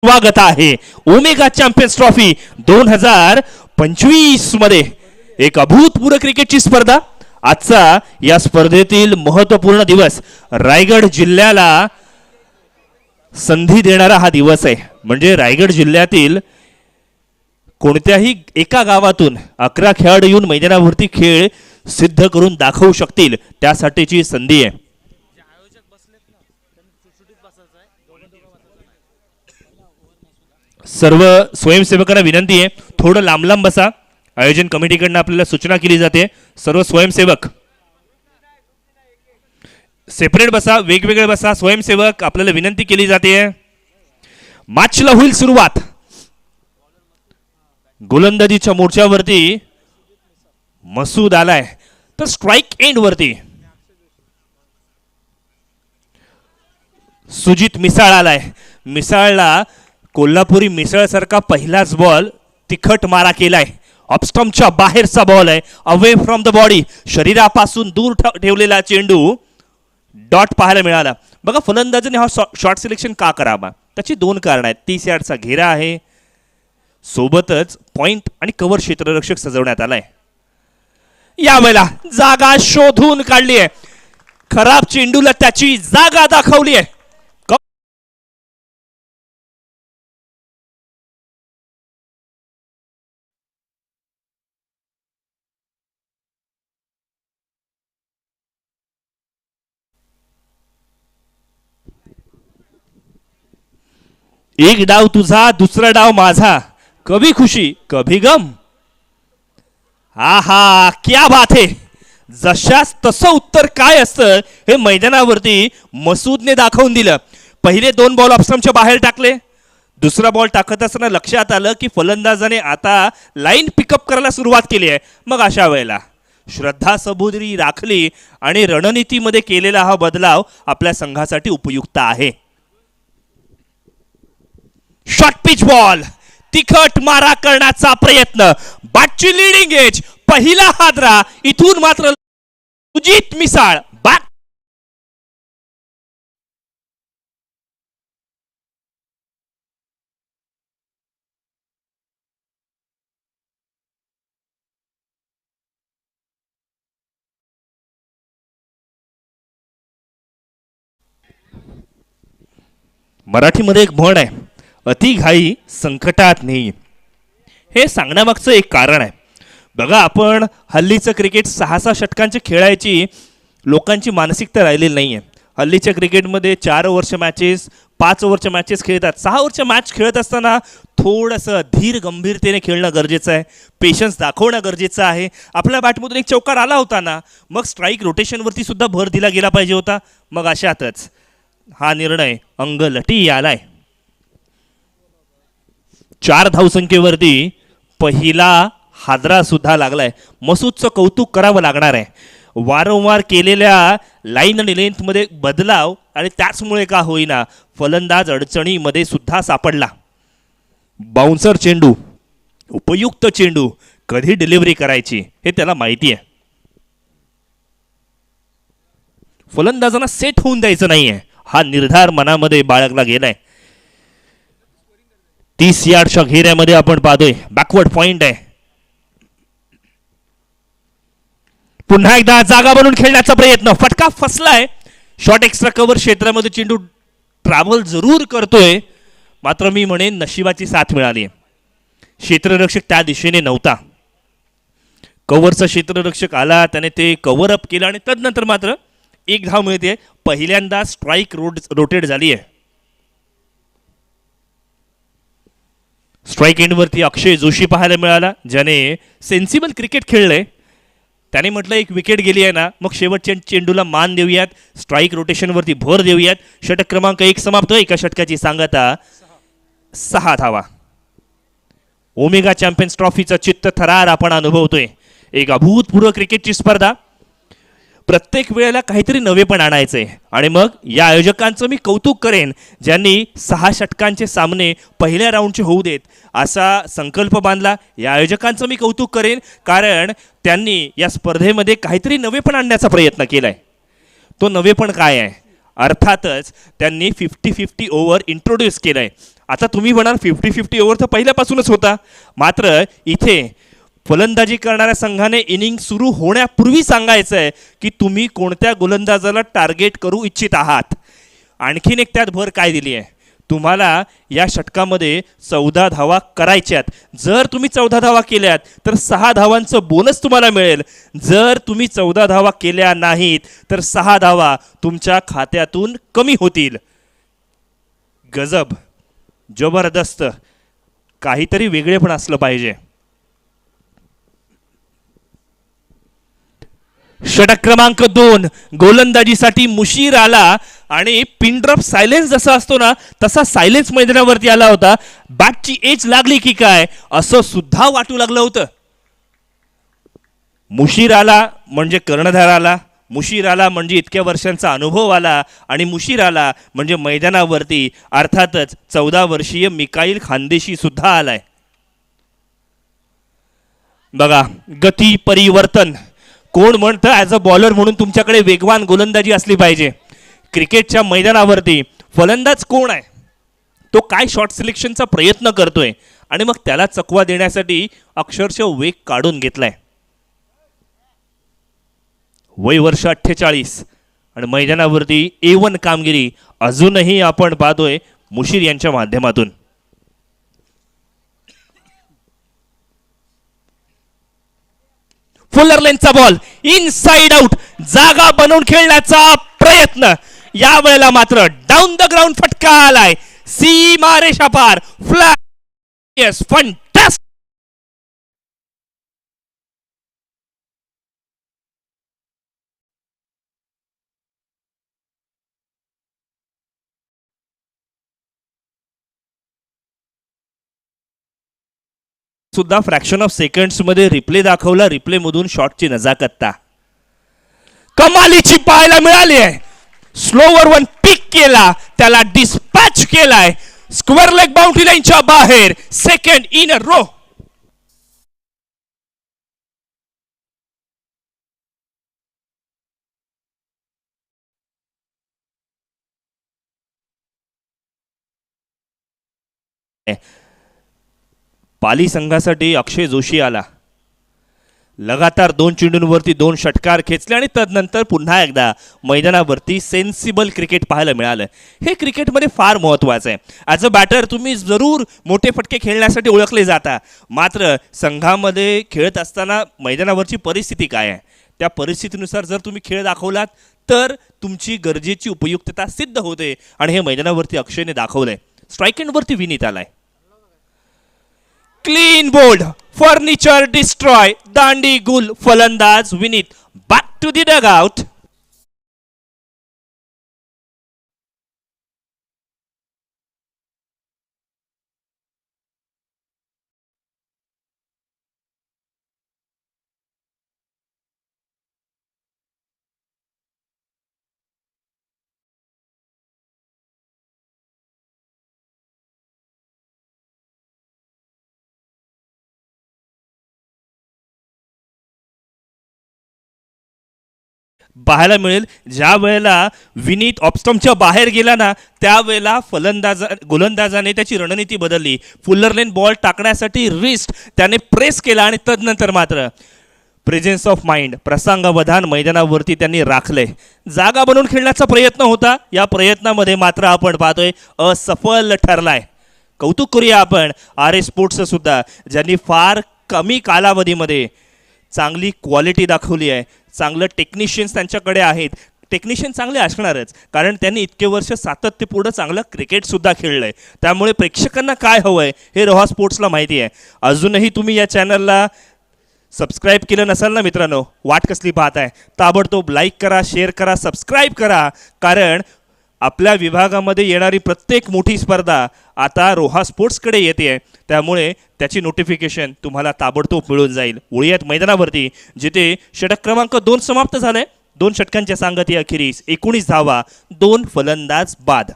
स्वागत आहे omega champions trophy 2025 मध्ये एक अभूतपूर्व क्रिकेटची स्पर्धा। आजचा या स्पर्धेतील महत्त्वपूर्ण दिवस रायगड जिल्ह्याला संधी देणारा हा दिवस आहे। म्हणजे रायगड जिल्ह्यातील कोणत्याही एका गावातून 11 खेळाडू येऊन मैदानावरती खेळ सिद्ध करून दाखवू शकतील त्यासाठीची संधी आहे। सर्व स्वयंसेवकांना विनंती आहे थोडं लांब लांब बसा। आयोजन कमिटीकडून आपल्याला सूचना केली जाते सर्व स्वयंसेवक सेपरेट बसा, वेगवेगळे बसा। स्वयंसेवक आपल्याला विनंती केली जाते। मॅचला होईल सुरुवात। गोलंदाजीच्या मोर्चावरती मसूद आलाय तर स्ट्राइक एंड वरती सुजित मिसाळ आलाय। मिसाळला कोल्हापुरी मिसळ सारखा पहिलाच बॉल तिखट मारा केलाय। ऑफस्टंपच्या बाहेरचा बॉल आहे, अवे फ्रॉम द बॉडी, शरीरापासून दूर ठेवलेला चेंडू डॉट पाहायला मिळाला। बघा फलंदाजाने हा शॉट सिलेक्शन का करावा त्याची दोन कारण आहेत। 30 यार्डचा घेरा आहे, सोबतच पॉइंट आणि कव्हर क्षेत्ररक्षक सजवण्यात आलाय। यावेळेला जागा शोधून काढली आहे, खराब चेंडूला त्याची जागा दाखवली आहे। एक डाव तुझा दुसरा डाव माझा, कभी खुशी कभी गम। आहा क्या बात है। जशास तसं उत्तर काय असतं हे मैदानावरती मसूदने दाखवून दिलं। पहिले 2 बॉल ऑफस्टंपच्या बाहेर टाकले, दुसरा बॉल टाकत असताना लक्षात आलं की फलंदाजाने आता लाईन पिकअप करायला सुरुवात केली आहे। मग अशा वेळेला श्रद्धा सबुरी राखली आणि रणनीतीमध्ये केलेला हा बदलाव आपल्या संघासाठी उपयुक्त आहे। शॉर्ट पिच बॉल, तिखट मारा करण्याचा प्रयत्न, बॅटची लीडिंग एज, पहिला हादरा। इथून मात्र सुजित मिसाळ बॅट मराठीमध्ये एक म्हण आहे, अति घाई संकटात नेई। हे सांगण्यामागचं एक कारण आहे। बघा आपण हल्लीचं क्रिकेट 6-6 षटकांचे खेळायची लोकांची मानसिकता राहिलेली नाही आहे। हल्लीच्या क्रिकेटमध्ये 4 ओव्हरच्या मॅचेस, 5 ओव्हरच्या मॅचेस खेळतात। 6 ओव्हरच्या मॅच खेळत असताना थोडंसं धीर गंभीरतेने खेळणं गरजेचं आहे, पेशन्स दाखवणं गरजेचं आहे। आपल्या बॅटमधून एक चौकार आला होता ना, मग स्ट्राईक रोटेशनवरती सुद्धा भर दिला गेला पाहिजे होता। मग अशातच हा निर्णय अंगलटी आलाय। 4 धावसंख्येवरती पहिला हादरा सुद्धा लागलाय। मसूदचं कौतुक करावं लागणार आहे। वारंवार केलेल्या लाईन आणि लेंथमध्ये बदलाव आणि त्याचमुळे का होईना फलंदाज अडचणीमध्ये सुद्धा सापडला। बाउन्सर चेंडू, उपयुक्त चेंडू कधी डिलिव्हरी करायची हे त्याला माहिती आहे। फलंदाजांना सेट होऊन द्यायचं नाहीये हा निर्धार मनामध्ये बाळगला गेलाय। 30 यार्डच्या घेऱ्यामध्ये आपण पाहतोय बॅकवर्ड पॉइंट आहे। पुन्हा एकदा जागा बनवून खेळण्याचा प्रयत्न, फटका फसलाय। शॉर्ट एक्स्ट्रा कव्हर क्षेत्रामध्ये चेंडू ट्रॅव्हल जरूर करतोय, मात्र मी म्हणेन नशिबाची साथ मिळाली। क्षेत्ररक्षक त्या दिशेने नव्हता, कव्हरचा क्षेत्ररक्षक आला, त्याने ते कव्हर अप केलं आणि तदनंतर मात्र एक धाव मिळते। पहिल्यांदा स्ट्राइक रोटेट झाली आहे। स्ट्राइक एंडवरती अक्षय जोशी पाहायला मिळाला, ज्याने सेन्सिबल क्रिकेट खेळलंय। त्याने म्हटलं एक विकेट गेली आहे ना, मग शेवटच्या चेंडूला मान देऊयात, स्ट्राइक रोटेशनवरती भर देऊयात। षटक क्रमांक 1 समाप्त, एका षटकाची सांगता 6 धावा। ओमेगा चॅम्पियन्स ट्रॉफीचा चित्त थरार आपण अनुभवतोय। एक अभूतपूर्व क्रिकेटची स्पर्धा, प्रत्येक वेळेला काहीतरी नवेपण आणायचंय। आणि मग या आयोजकांचं मी कौतुक करेन ज्यांनी 6 षटकांचे सामने पहिल्या राऊंडचे होऊ देत असा संकल्प बांधला। या आयोजकांचं मी कौतुक करेन कारण त्यांनी या स्पर्धेमध्ये काहीतरी नवेपण आणण्याचा प्रयत्न केलाय। तो नवेपण काय आहे? अर्थातच त्यांनी 50-50 ओव्हर इंट्रोड्यूस केलंय आता तुम्ही म्हणाल 50-50 ओव्हर तर पहिल्यापासूनच होता, मात्र इथे फलंदाजी करणाऱ्या संघाने इनिंग सुरू होण्यापूर्वी सांगायचं आहे की तुम्ही कोणत्या गोलंदाजाला टार्गेट करू इच्छित आहात. आणखीन एक त्यात भर काय दिली आहे, तुम्हाला या षटकामध्ये 14 धावा करायच्यात. जर तुम्ही 14 धावा केल्यात तर 6 धावांचं बोनस तुम्हाला मिळेल. जर तुम्ही 14 धावा केल्या नाहीत तर 6 धावा तुमच्या खात्यातून कमी होतील. गजब, जबरदस्त, काहीतरी वेगळे पण असलं पाहिजे. षटक क्रमांक 2 गोलंदाजीसाठी मुशीर आला आणि पिनड्रॉप सायलेन्स जसा असतो ना तसा सायलेन्स मैदानावरती आला होता. बॅटची एज लागली की काय असं सुद्धा वाटू लागलं होतं. मुशीर आला म्हणजे कर्णधार आला, मुशीर आला म्हणजे इतक्या वर्षांचा अनुभव आला, आणि मुशीर आला म्हणजे मैदानावरती अर्थातच 14 वर्षीय मिकाईल खानदेशी सुद्धा आलाय. बघा, गती परिवर्तन. कोण म्हणतं ॲज अ बॉलर म्हणून तुमच्याकडे वेगवान गोलंदाजी असली पाहिजे. क्रिकेटच्या मैदानावरती फलंदाज कोण आहे, तो काय शॉट सिलेक्शनचा प्रयत्न करतोय आणि मग त्याला चकवा देण्यासाठी अक्षरशः वेग काढून घेतलाय. वय वर्ष 48 आणि मैदानावरती A1 कामगिरी अजूनही आपण पाहतोय मुशीर यांच्या माध्यमातून. फुलर लेनचा बॉल इनसाइड आउट, जागा बनवून खेळण्याचा प्रयत्न. यावेळेला मात्र डाऊन द ग्राउंड फटका आलाय, सीमा रेषा पार, फ्लॅग. Yes, fantastic. सुद्धा फ्रॅक्शन ऑफ सेकंड्स मध्ये रिप्ले दाखवला, रिप्ले मधून शॉटची नजाकतता कमालीची पाहायला मिळाली आहे. स्लोवर वन पिक केला, त्याला डिस्पॅच केलाय, स्क्वेअर लेग बाउंड्री लाईनच्या बाहेर, second in a row. Pali संघासाठी अक्षय जोशी आला. लगातार 2 चेंडूंवरती 2 षटकार खेचले आणि तदनंतर पुन्हा एकदा मैदानावरती सेन्सिबल क्रिकेट पाहायला मिळालं. हे क्रिकेटमध्ये फार महत्त्वाचं आहे. ॲज अ बॅटर तुम्ही जरूर मोठे फटके खेळण्यासाठी ओळखले जाता, मात्र संघामध्ये खेळत असताना मैदानावरची परिस्थिती काय आहे त्या परिस्थितीनुसार जर तुम्ही खेळ दाखवलात तर तुमची गरजेची उपयुक्तता सिद्ध होते, आणि हे मैदानावरती अक्षयने दाखवलंय. स्ट्राईक एंडवरती विनीत आलाय. क्लीन बोल्ड, फर्निचर डिस्ट्रॉय, दांडी गुल फलंदाज Vineet. Back to the dugout. पाहायला मिळेल ज्या वेळेला विनीत ऑफस्टम्पच्या बाहेर गेला ना त्यावेळेला गोलंदाजाने त्याची रणनीती बदलली. फुल्लर लेन बॉल टाकण्यासाठी रिस्ट त्याने प्रेस केला आणि तदनंतर मात्र प्रेझेन्स ऑफ माइंड, प्रसंगावधान मैदानावरती त्यांनी राखले. जागा बनवून खेळण्याचा प्रयत्न होता, या प्रयत्नामध्ये मात्र आपण पाहतोय असफल ठरलाय. कौतुक करूया आपण RS स्पोर्ट्सचं सुद्धा, ज्यांनी फार कमी कालावधीमध्ये चांगली क्वालिटी दाखवली आहे. चांगलं टेक्निशियन्स त्यांच्याकडे आहेत. टेक्निशियन चांगले असणारच, कारण त्यांनी इतके वर्ष सातत्यपूर्ण चांगलं क्रिकेटसुद्धा खेळलं आहे. त्यामुळे प्रेक्षकांना काय हवं आहे हे रोहा स्पोर्ट्सला माहिती आहे. अजूनही तुम्ही या चॅनलला सबस्क्राईब केलं नसाल ना मित्रांनो, वाट कसली पाहताय? ताबडतोब लाईक करा, शेअर करा, सबस्क्राईब करा, कारण आपल्या विभागामध्ये येणारी प्रत्येक मोठी स्पर्धा आता रोहा स्पोर्ट्सकडे येते आहे. त्यामुळे त्याची नोटिफिकेशन तुम्हाला ताबडतोब मिळून जाईल. वळूयात मैदानावरती, जिथे षटक क्रमांक 2 समाप्त झाले. 2 षटकांच्या सांगती अखेरीस 19 धावा, 2 फलंदाज बाद.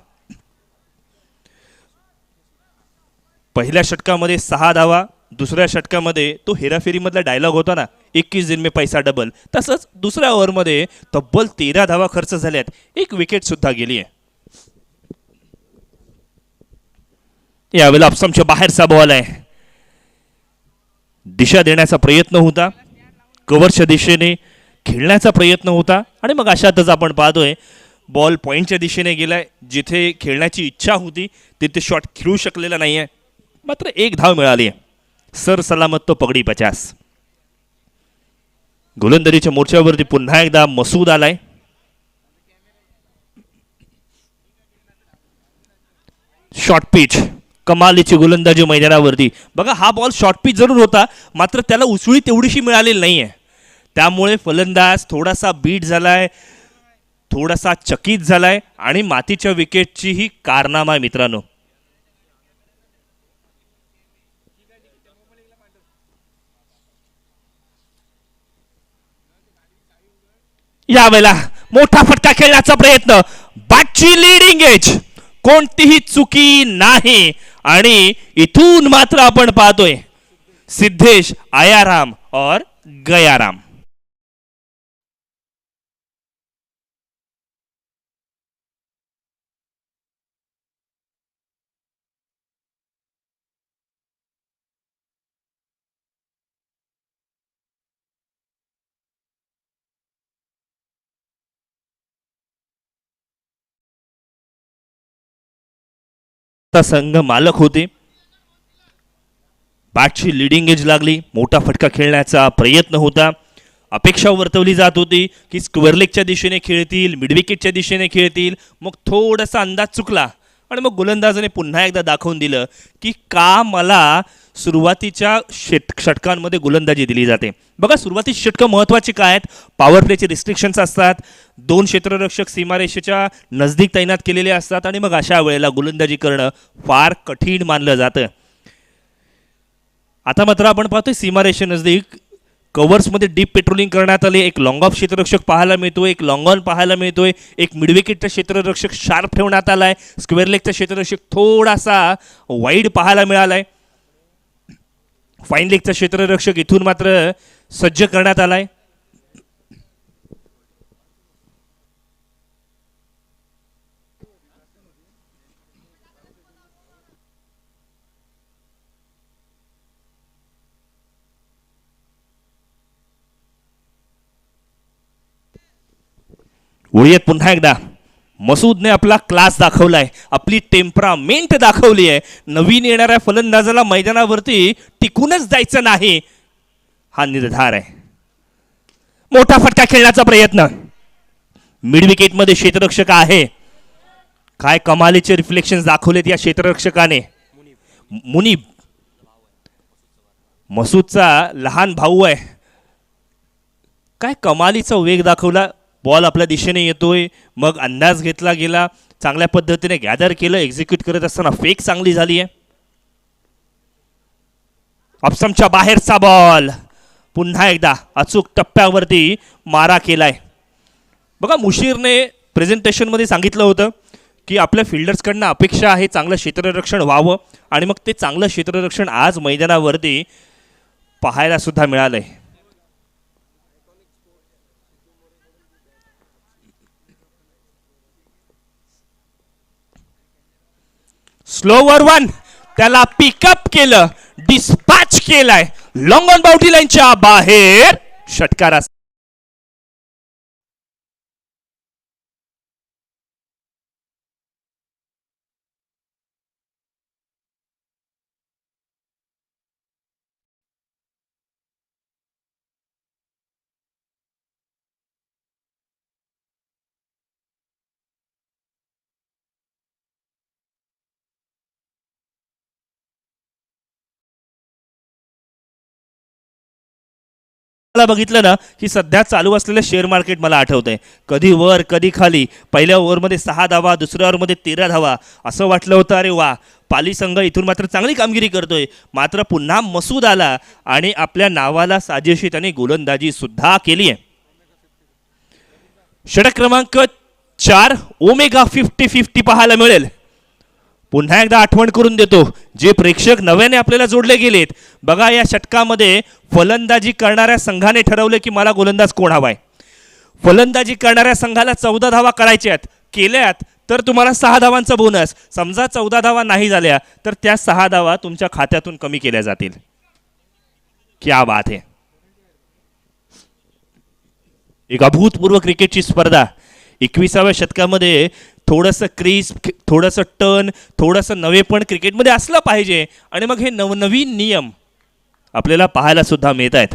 पहिल्या षटकामध्ये 6 धावा, दुसऱ्या षटकामध्ये तो हेराफेरीमधला डायलॉग होता ना, 21 दिन में पैसा डबल, तसंच दुसऱ्या ओव्हरमध्ये तब्बल 13 धावा खर्च झाल्यात. एक विकेट सुद्धा गेली आहे. यावेळेला ऑप्शनच्या बाहेरचा बॉल आहे. दिशा देण्याचा प्रयत्न होता, कव्हरच्या दिशेने खेळण्याचा प्रयत्न होता आणि मग अशातच आपण पाहतोय बॉल पॉईंटच्या दिशेने गेलाय. जिथे खेळण्याची इच्छा होती तिथे शॉट खेळू शकलेला नाही आहे. मात्र एक धाव मिळाली आहे. सर सलामत तो पगडी 50. गोलंदाजीच्या मोर्चावरती पुन्हा एकदा मसूद आलाय. शॉर्ट पिच, कमालीची गोलंदाजी मैदानावरती. बघा हा बॉल शॉर्ट पिच जरूर होता, मात्र त्याला उसळी तेवढीशी मिळालेली नाही आहे. त्यामुळे फलंदाज थोडासा बीट झालाय, थोडासा चकित झालाय आणि मातीच्या विकेटची ही कारनामा आहे मित्रांनो. यावेळेला मोठा फटका खेळण्याचा प्रयत्न, बॅटची लीडिंग एज, कोणतीही चुकी नाही आणि इथून मात्र आपण पाहतोय सिद्धेश आयाराम और गयाराम. संघ मालक होते. बॅटची लिडिंग एज लागली, मोठा फटका खेळण्याचा प्रयत्न होता. अपेक्षा वर्तवली जात होती की स्क्वेअर लेगच्या दिशेने खेळतील, मिडविकेटच्या दिशेने खेळतील. मग थोडासा अंदाज चुकला आणि मग गोलंदाजाने पुन्हा एकदा दाखवून दिलं की का मला सुरुवातीच्या षटकांमध्ये गोलंदाजी दिली जाते. बघा सुरुवातीची षटकं महत्त्वाची काय आहेत. पॉवर प्लेचे रिस्ट्रिक्शन्स असतात, 2 क्षेत्ररक्षक सीमारेषेच्या नजदीक तैनात केलेले असतात आणि मग अशा वेळेला गोलंदाजी करणं फार कठीण मानलं जातं. आता मात्र आपण पाहतोय सीमारेषे नजदीक कव्हर्समध्ये डीप पेट्रोलिंग करण्यात आले. एक लॉंग ऑफ क्षेत्ररक्षक पाहायला मिळतोय, एक लॉंग ऑन पाहायला मिळतोय, एक मिडविकेटचा क्षेत्ररक्षक शार्प ठेवण्यात आलाय, स्क्वेअर लेगचा क्षेत्ररक्षक थोडासा वाईड पाहायला मिळालाय, फाईन लेगचा क्षेत्ररक्षक इथून मात्र सज्ज करण्यात आलाय. वळीत पुन्हा एकदा मसूदने आपला क्लास दाखवलाय, आपली टेम्परामेंट दाखवली आहे. नवीन येणाऱ्या फलंदाजाला मैदानावरती टिकूनच जायचं नाही हा निर्धार आहे. मोठा फटका खेळण्याचा प्रयत्न, मिड विकेटमध्ये क्षेत्ररक्षक आहे. काय कमालीचे रिफ्लेक्शन्स दाखवलेत या क्षेत्ररक्षकाने. मुनीब मसूदचा लहान भाऊ आहे. काय कमालीचा वेग दाखवला. बॉल आपल्या दिशेने येतोय, मग अंदाज घेतला गेला, चांगल्या पद्धतीने गॅदर केलं, एक्झिक्यूट करत असताना फेक चांगली झाली आहे. ऑप्शनच्या बाहेरचा बॉल, पुन्हा एकदा अचूक टप्प्यावरती मारा केलाय. बघा मुशीरने प्रेझेंटेशनमध्ये सांगितलं होतं की आपल्या फिल्डर्सकडनं अपेक्षा आहे चांगलं क्षेत्ररक्षण व्हावं आणि मग ते चांगलं क्षेत्ररक्षण आज मैदानावरती पाहायला सुद्धा मिळालंय. स्लोवर वन, त्याला पिकअप केलं, डिस्पॅच केलाय, लॉंग ऑन बाउंड्री लाईनच्या बाहेर षटकार. मला बघितलं ना की सध्या चालू असलेलं शेअर मार्केट मला आठवतंय. कधी वर कधी खाली. पहिल्या ओव्हरमध्ये 6 धावा, दुसऱ्या ओव्हरमध्ये 13 धावा. असं वाटलं होतं अरे वा, पाली संघ इथून मात्र चांगली कामगिरी करतोय. मात्र पुन्हा मसूद आला आणि आपल्या नावाला साजेशी त्याने गोलंदाजी सुद्धा केली आहे. षटक क्रमांक 4 ओमेगा 50-50 पाहायला मिळेल. पुन्हा एकदा आठवण करून देतो जे प्रेक्षक नव्याने आपल्याला जोडले गेलेत. बघा या षटकामध्ये फलंदाजी करणाऱ्या संघाने ठरवले की मला गोलंदाज कोण हवाय. फलंदाजी करणाऱ्या संघाला 14 धावा करायच्या आहेत, केल्यात तर तुम्हाला 6 धावांचा बोनस. समजा 14 धावा नाही झाल्या तर त्या 6 धावा तुमच्या खात्यातून कमी केल्या जातील. क्या बात है. एक अभूतपूर्व क्रिकेटची स्पर्धा. 21व्या शतकामध्ये थोडंसं क्रीज, थोडंसं टर्न, थोडंसं नवेपण क्रिकेटमध्ये असलं पाहिजे. आणि मग हे नवनवीन नियम आपल्याला पाहायला सुद्धा मिळत आहेत.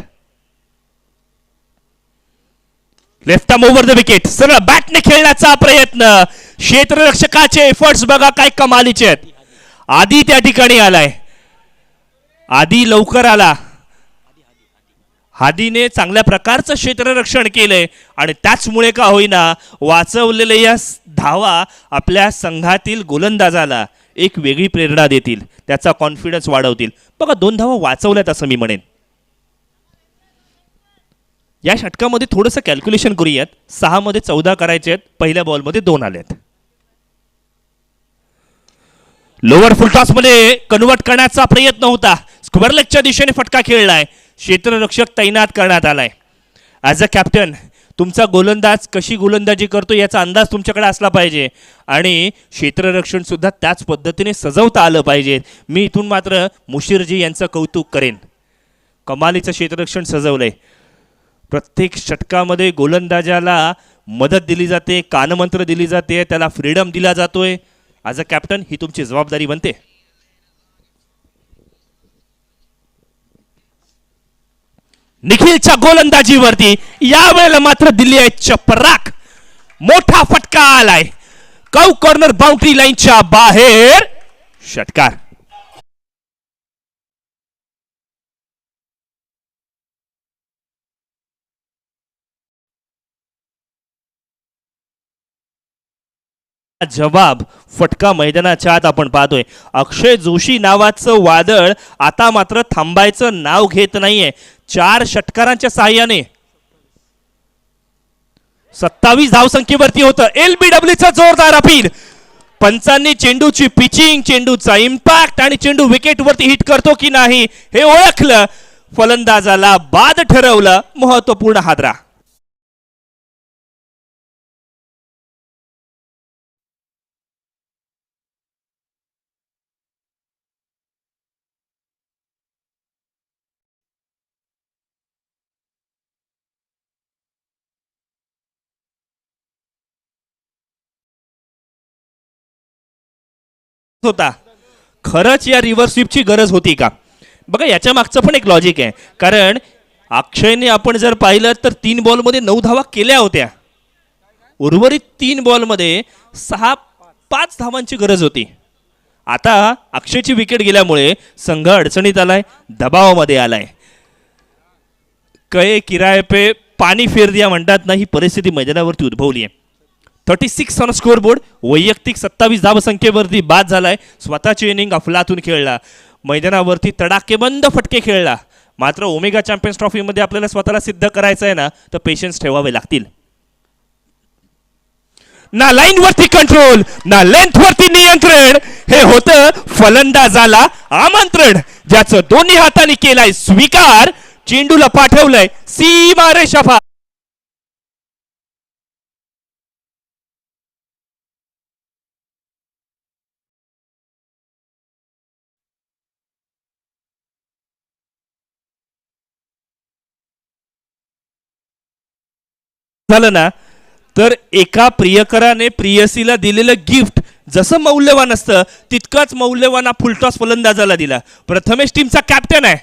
Left arm over the wicket. सरळ बॅटने खेळण्याचा प्रयत्न. क्षेत्ररक्षकाचे एफर्ट्स बघा काय कमालीचे आहेत. आधी त्या ठिकाणी आलाय. आधी लवकर आला. हादीने चांगल्या प्रकारचं क्षेत्ररक्षण केलंय आणि त्याचमुळे का होईना वाचवलेल्या या धावा आपल्या संघातील गोलंदाजाला एक वेगळी प्रेरणा देतील, त्याचा कॉन्फिडन्स वाढवतील. बघा 2 धावा वाचवल्यात असं मी म्हणेन. या षटकामध्ये थोडंसं कॅल्क्युलेशन करूयात. 6 मध्ये 14 करायचे आहेत. पहिल्या बॉलमध्ये 2 आलेत. लोअर फुलटॉस मध्ये कन्वर्ट करण्याचा प्रयत्न होता. स्क्वेअर लेगच्या दिशेने फटका खेळलाय. क्षेत्ररक्षक तैनात करण्यात आलाय. ॲज अ कॅप्टन तुमचा गोलंदाज कशी गोलंदाजी करतो याचा अंदाज तुमच्याकडे असला पाहिजे आणि क्षेत्ररक्षण सुद्धा त्याच पद्धतीने सजवता आलं पाहिजे. मी इथून मात्र मुशीरजी यांचं कौतुक करेन. कमालीचं क्षेत्ररक्षण सजवलंय. प्रत्येक षटकामध्ये गोलंदाजाला मदत दिली जाते, कानमंत्र दिली जाते, त्याला फ्रीडम दिला जातोय. ॲज अ कॅप्टन ही तुमची जबाबदारी बनते. निखिलच्या गोलंदाजीवरती यावेळेला मात्र दिल्ली आहे चपराक. मोठा फटका आलाय. कव कॉर्नर बाउंड्री लाईनच्या बाहेर. षटकार. जवाब फटका मैदानाच्या आत आपण पाहतोय. अक्षय जोशी नावाचं वादळ आता मात्र थांबायचं नाव घेत नाहीये. 4 षटकारांच्या साहाय्याने 27 धावसंख्येवरती होतं. एलबीडब्ल्यूचा जोरदार अपील. पंचांनी चेंडूची पिचिंग, चेंडूचा इम्पॅक्ट आणि चेंडू विकेटवरती हिट करतो की नाही हे ओळखलं. फलंदाजाला बाद ठरवलं. महत्वपूर्ण हादरा. होता. खरंच या रिव्हर्स स्वीपची गरज होती का? बघा याच्या मागचं पण एक लॉजिक आहे. कारण अक्षयने आपण जर पाहिलं तर 3 बॉलमध्ये 9 धावा केल्या होत्या. उर्वरित 3 बॉलमध्ये 5 धावांची गरज होती. आता अक्षयची विकेट गेल्यामुळे संघ अडचणीत आलाय, दबावामध्ये आलाय. कये किराये पे पाणी फेर दिया म्हणतात ना, ही परिस्थिती मैदानावरती उद्भवली आहे. 36 ऑन स्कोअर बोर्ड. वैयक्तिक 27 धावसंख्येवरती बाद झालाय. स्वतःची इनिंग अफलातून खेळला. मैदानावरती तडाकेबंद फटके खेळला. मात्र ओमेगा चॅम्पियन्स ट्रॉफीमध्ये आपल्याला स्वतःला सिद्ध करायचं आहे ना, तर पेशन्स ठेवावे लागतील. ना लाईन वरती कंट्रोल, ना लेंथ वरती नियंत्रण. हे होतं फलंदाजाला आमंत्रण, ज्याचं दोन्ही हाताने केलाय स्वीकार. चेंडूला पाठवलंय सीमा रेषा. झालं ना, तर एका प्रियकराने प्रियसीला दिलेलं गिफ्ट जसं मौल्यवान असतं तितकंच मौल्यवान फुलटॉस फलंदाजाला दिला. प्रथमेश टीमचा कॅप्टन आहे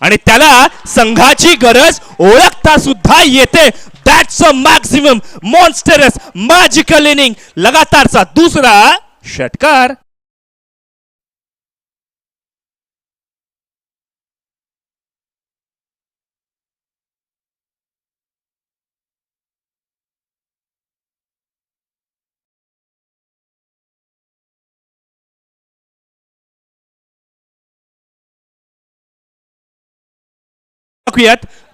आणि त्याला संघाची गरज ओळखता सुद्धा येते. That's a maximum monstrous magical inning. लगातारचा दुसरा षटकार.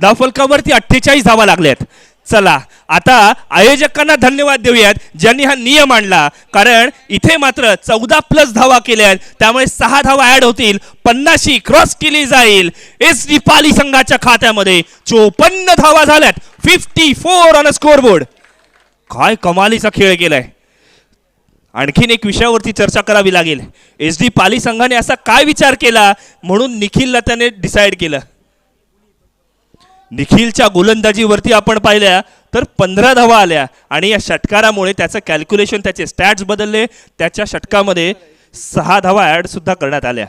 धावफलकावरती 48 धावा लागल्यात. चला आता आयोजकांना धन्यवाद देऊयात ज्यांनी हा नियम आणला. कारण इथे मात्र 14+ धावा केल्यात, त्यामुळे 6 धावा ऍड होतील. 50 क्रॉस केली जाईल. एसडी पाली संघाच्या खात्यामध्ये 54 धावा झाल्यात. 54 ऑन स्कोअर बोर्ड. काय कमालीचा खेळ केलाय. आणखीन एक विषयावरती चर्चा करावी लागेल. एस डी पाली संघाने असा काय विचार केला म्हणून निखिलला त्याने डिसाईड केलं. निखिलच्या गोलंदाजीवरती आपण पाहिल्या तर 15 धावा आल्या आणि या षटकारामुळे त्याचं कॅल्क्युलेशन, त्याचे स्टॅट्स बदलले. त्याच्या षटकामध्ये 6 धावा ॲड सुद्धा करण्यात आल्या.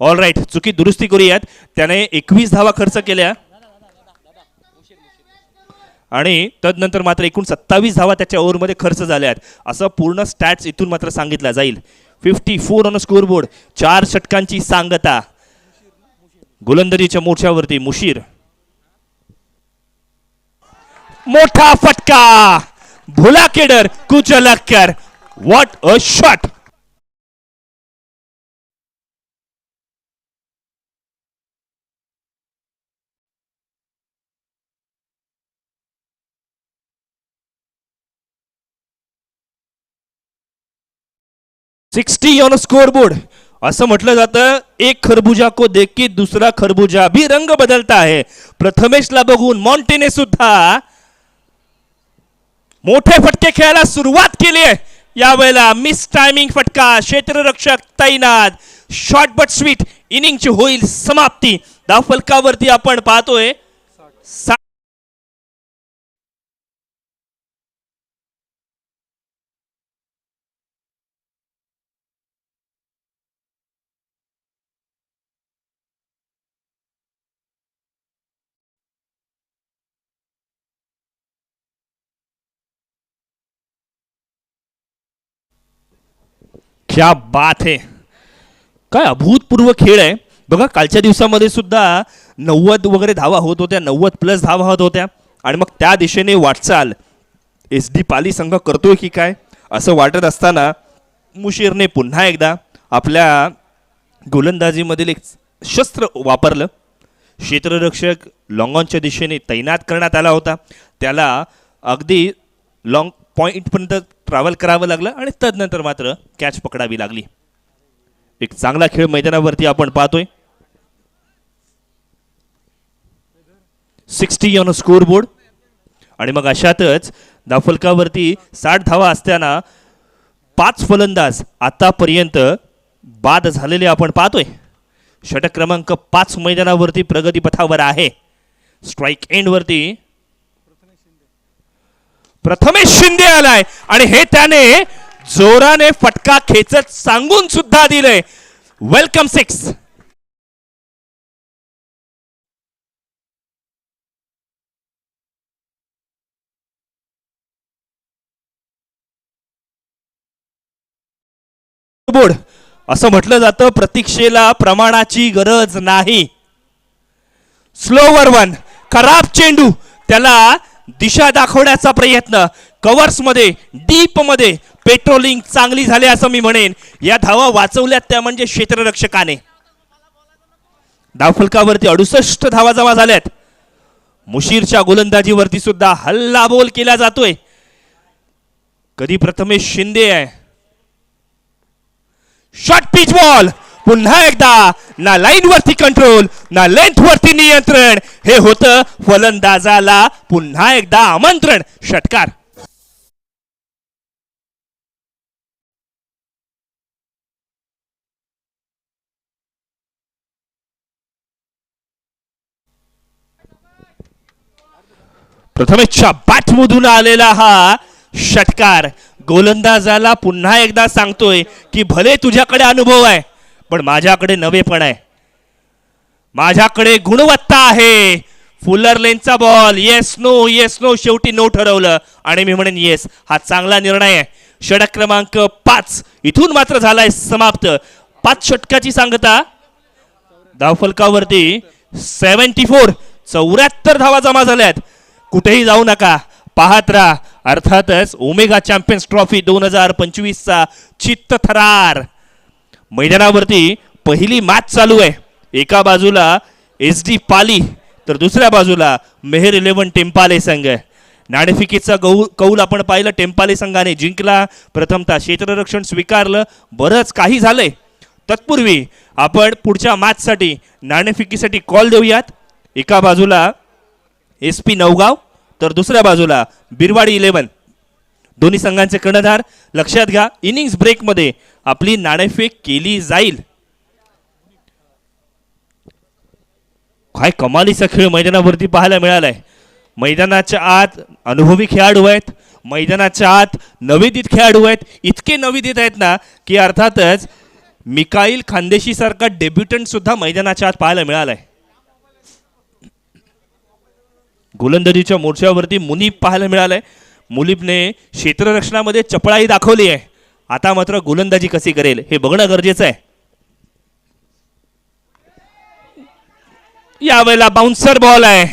ऑल राईट, चुकी दुरुस्ती करूयात. त्याने 21 धावा खर्च केल्या आणि तदनंतर मात्र एकूण 27 धावा त्याच्या ओव्हरमध्ये खर्च झाल्यात. असं पूर्ण स्टॅट्स इथून मात्र सांगितला जाईल. 54 ऑन स्कोअरबोर्ड, 4 षटकांची सांगता. गोलंदाजीच्या मोर्चावरती मुशीर. मोठा फटका, भुला केडर, कुचलकर. What a shot. ऑन स्कोअरबोर्ड. असं म्हटलं जातं, एक खरबुजा को देख के दुसरा खरबुजा भी रंग बदलता है. प्रथमेशला बघून मॉन्टेने सुद्धा मोठे फटके खेळायला सुरुवात केली आहे. यावेळेला मिस टायमिंग फटका, क्षेत्ररक्षक तैनात. शॉर्ट बट स्वीट इनिंगची होईल समाप्ती. धावफलकावरती आपण पाहतोय क्या बात है. काय अभूतपूर्व खेळ आहे बघा. कालच्या दिवसामध्ये सुद्धा 90 वगैरे धावा होत होत्या, 90+ धावा होत होत्या आणि मग त्या दिशेने वाटचाल एस डी पाली संघ करतोय की काय असं वाटत असताना मुशीरने पुन्हा एकदा आपल्या गोलंदाजीमधील एक शस्त्र वापरलं. क्षेत्ररक्षक लॉंगॉनच्या दिशेने तैनात करण्यात आला होता. त्याला अगदी लॉंग पॉईंटपर्यंत ट्रॅव्हल करावं लागलं आणि तदनंतर मात्र कॅच पकडावी लागली. एक चांगला खेळ मैदानावरती आपण पाहतोय. 60 ऑन स्कोअरबोर्ड आणि मग अशातच धावफलकावरती 60 धावा असताना 5 फलंदाज आतापर्यंत बाद झालेले आपण पाहतोय. षटक क्रमांक 5 मैदानावरती प्रगतीपथावर आहे. स्ट्राईक एंडवरती प्रथमेश शिंदे आलाय आणि हे त्याने जोराने फटका खेचत सांगून सुद्धा दिलंय. वेलकम 6. बोर्ड असं म्हटलं जातं, प्रतीक्षेला प्रमाणाची गरज नाही. स्लोवर वन, खराब चेंडू, त्याला दिशा दाखवण्याचा प्रयत्न. कव्हर्स मध्ये, डीप मध्ये पेट्रोलिंग चांगली झाली असं मी म्हणेन. या धावा वाचवल्यात त्या म्हणजे क्षेत्ररक्षकाने. धावफलकावरती 68 धावा जमा झाल्यात. मुशीरच्या गोलंदाजीवरती सुद्धा हल्लाबोल केला जातोय. कधी प्रथमेश शिंदे आहे. Short pitch ball. पुन्हा एकदा ना लाईन वरती कंट्रोल ना लेंथ वरती नियंत्रण. हे होतं फलंदाजाला पुन्हा एकदा आमंत्रण. षटकार. प्रथमेशच्या बॅटमधून आलेला हा षटकार गोलंदाजाला पुन्हा एकदा सांगतोय की भले तुझ्याकडे अनुभव आहे पण माझ्याकडे नवेपण आहे, माझ्याकडे गुणवत्ता आहे. फुलर लेनचा ball. Yes no, yes no. शेवटी नो ठरवलं आणि मी म्हणेन येस. हा चांगला निर्णय आहे. षटक क्रमांक 5 इथून मात्र झालाय समाप्त. 5 षटकाची सांगता. धावफलकावरती 74 धावा जमा झाल्यात. कुठेही जाऊ नका, पाहत राहा. अर्थातच ओमेगा चॅम्पियन्स ट्रॉफी 2025चा चित्त थरार. मैदानावरती पहिली मॅच चालू आहे. एका बाजूला एस डी पाली तर दुसऱ्या बाजूला मेहर 11 टेम्पाले संघ. नाणेफिकीचा कौल आपण पाहिलं. टेम्पाले संघाने जिंकला. प्रथमतः क्षेत्ररक्षण स्वीकारलं. बरंच काही झालंय. तत्पूर्वी आपण पुढच्या मॅचसाठी नाणेफिकीसाठी कॉल देऊयात. एका बाजूला एस पी नवगाव, तर दुसऱ्या बाजूला बिरवाडी 11. दोन्ही संघांचे कर्णधार लक्षात घ्या, इनिंग्स ब्रेकमध्ये आपली नाणेफेक केली जाईल. काय कमालीचा खेळ मैदानावरती पाहायला मिळालाय. मैदानाच्या आत अनुभवी खेळाडू आहेत, मैदानाच्या आत नवोदित खेळाडू आहेत. इतके नवोदित आहेत ना की अर्थातच मिकाईल खानदेशी सारखा डेब्युटंट सुद्धा मैदानाच्या आत पाहायला मिळालाय. गोलंदाजीच्या मोर्चावरती मुनीब पाहायला मिळालाय. मुनीबने क्षेत्ररक्षणामध्ये चपळाई दाखवली आहे. आता मात्र गोलंदाजी कशी करेल हे बघणं गरजेचं आहे. यावेळेला बाउन्सर बॉल आहे.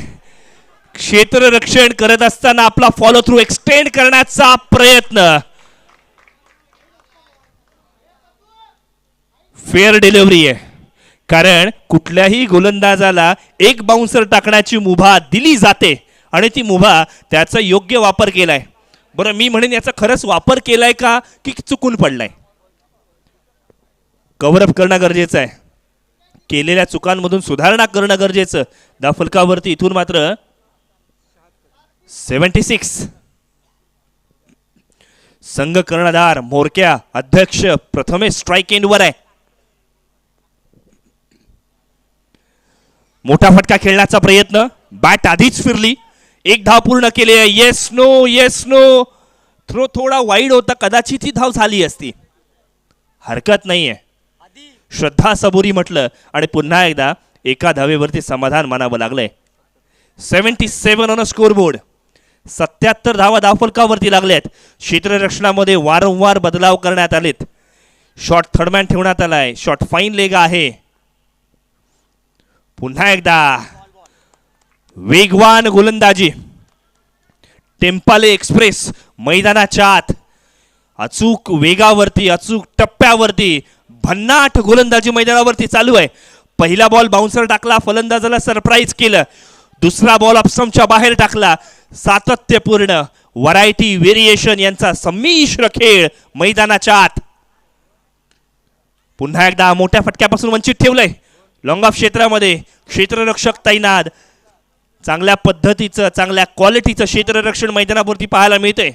क्षेत्ररक्षण करत असताना आपला फॉलो थ्रू एक्सटेंड करण्याचा प्रयत्न. फेअर डिलिव्हरी आहे, कारण कुठल्याही गोलंदाजाला एक बाउन्सर टाकण्याची मुभा दिली जाते आणि ती मुभा त्याचा योग्य वापर केलाय. बरं, मी म्हणेन याचा खरंच वापर केलाय का की चुकून पडलाय. कव्हरअप करणं गरजेचं आहे, केलेल्या चुकांमधून सुधारणा करणं गरजेचं. धावफलकावरती इथून मात्र 76. संघ कर्णधार मोरक्या अध्यक्ष प्रथमेश स्ट्राइक एंडवर आहे. मोठा फटका खेळण्याचा प्रयत्न, बॅट आधीच फिरली. एक धाव पूर्ण केली आहे. Yes no yes no. Throw थोडा वाईड होता, कदाचित ही धाव झाली असती. हरकत नाहीये, श्रद्धा सबुरी म्हटलं आणि पुन्हा एकदा एका धावेवरती समाधान मानावं लागलंय. 77 ऑन स्कोर बोर्ड. 77 धावा धावफलकावरती लागल्यात. क्षेत्ररक्षणामध्ये वारंवार बदलाव करण्यात आलेत. शॉट थर्डमॅन ठेवण्यात आलाय. शॉट फाईन लेग आहे. पुन्हा एकदा वेगवान गोलंदाजी. टेम्पाले एक्सप्रेस मैदानाच्या आत अचूक वेगावरती, अचूक टप्प्यावरती भन्नाट गोलंदाजी मैदानावरती चालू आहे. पहिला बॉल बाउन्सर टाकला, फलंदाजाला सरप्राईज केलं. दुसरा बॉल ऑफस्टंपच्या बाहेर टाकला. सातत्यपूर्ण व्हरायटी व्हेरिएशन यांचा संमिश्र खेळ मैदानाच्या आत. पुन्हा एकदा मोठ्या फटक्यापासून वंचित ठेवलंय. लॉंग ऑफ क्षेत्रामध्ये क्षेत्ररक्षक तैनात. चांगल्या पद्धतीचं, चांगल्या क्वालिटीचं क्षेत्ररक्षण मैदानावरती पाहायला मिळतंय.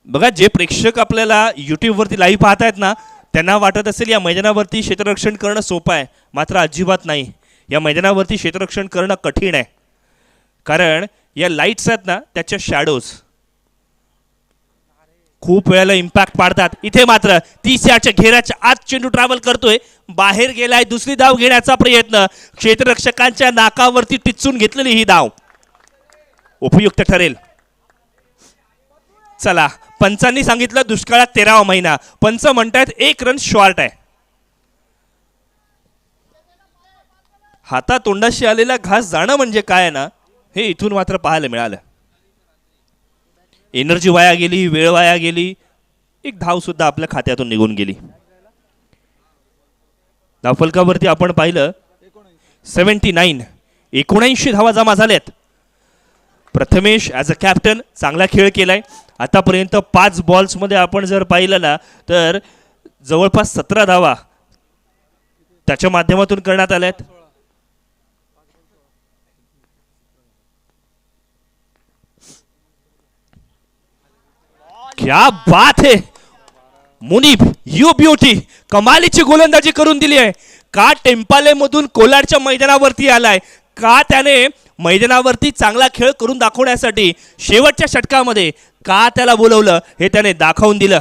बघा, जे प्रेक्षक आपल्याला युट्यूबवरती लाईव्ह पाहतायत ना, त्यांना वाटत असेल या मैदानावरती क्षेत्ररक्षण करणं सोपं आहे. मात्र अजिबात नाही. या मैदानावरती क्षेत्ररक्षण करणं कठीण आहे, कारण या लाईट्स आहेत ना, त्याच्या शॅडोज खूप वेळेला इम्पॅक्ट पाडतात. इथे मात्र 30 यार्डच्या घेऱ्याच्या आत चेंडू ट्रॅव्हल करतोय, बाहेर गेलाय. दुसरी धाव घेण्याचा प्रयत्न. क्षेत्ररक्षकांच्या नाकावरती टिचून घेतलेली ही धाव उपयुक्त ठरेल. चला, पंचांनी सांगितलं दुष्काळात 13वा महिना. पंच म्हणतायत 1 रन शॉर्ट आहे. हातातोंडाशी आलेला घास जाणं म्हणजे काय आहे ना, हे इथून मात्र पाहायला मिळालं. एनर्जी वाया गेली, वेळ वाया गेली. एक धाव सुद्धा आपल्या खात्यातून निघून गेली. धावफलकावरती आपण पाहिलं 79 धावा जमा झाल्यात. प्रथमेश ॲज अ कॅप्टन चांगला खेळ केलाय. आतापर्यंत 5 बॉल्समध्ये आपण जर पाहिलं ना, तर जवळपास 17 धावा त्याच्या माध्यमातून करण्यात आल्यात. क्या बात है मुनीब, यू ब्युटी. कमालीची गोलंदाजी करून दिली आहे. का टेम्पाले मधून कोलाडच्या मैदानावरती आलाय, का त्याने मैदानावरती चांगला खेळ करून दाखवण्यासाठी शेवटच्या षटकामध्ये का त्याला बोलवलं हे त्याने दाखवून दिलं.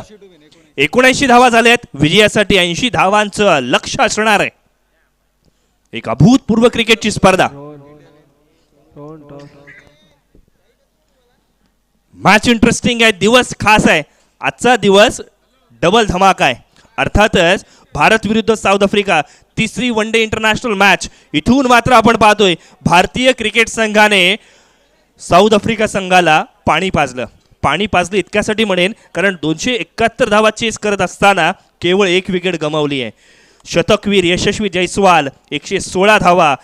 79 धावा झाल्यात. विजयासाठी 80 धावांचं लक्ष्य असणार आहे. एक अभूतपूर्व क्रिकेटची स्पर्धा. मॅच इंटरेस्टिंग आहे. दिवस खास आहे. आजचा दिवस डबल धमाका आहे. अर्थातच भारत विरुद्ध साऊथ आफ्रिका, तिसरी वन डे इंटरनॅशनल मॅच. इथून मात्र आपण पाहतोय भारतीय क्रिकेट संघाने साऊथ आफ्रिका संघाला पाणी पाजलं इतक्यासाठी म्हणेन, कारण 271 धावा चेस करत असताना केवळ 1 विकेट गमावली आहे. शतकवीर यशस्वी जयस्वाल 116 धावा.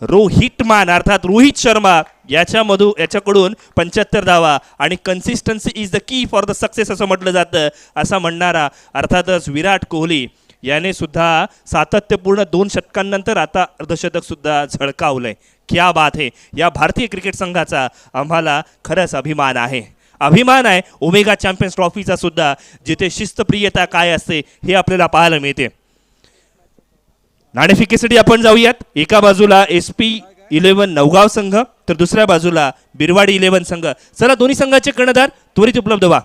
रोहितमॅन अर्थात रोहित शर्मा याच्याकडून 75 धावा. आणि consistency is the key for the success असं म्हटलं जातं. असा म्हणणारा अर्थातच विराट कोहली याने सुद्धा सातत्यपूर्ण 2 षटकांनंतर आता अर्धशतक सुद्धा झळकावलंय. क्या बात है. या भारतीय क्रिकेट संघाचा आम्हाला खरंच अभिमान आहे. अभिमान आहे ओमेगा चॅम्पियन्स ट्रॉफीचा सुद्धा, जिथे शिस्तप्रियता काय असते हे आपल्याला पाहायला मिळते. नाणेफेकीसाठी आपण जाऊयात. एका बाजूला SP11 नवगाव संघ तर दुसऱ्या बाजूला बिरवाडी 11 संघ. चला दोन्ही संघाचे कर्णधार त्वरित उपलब्ध व्हा.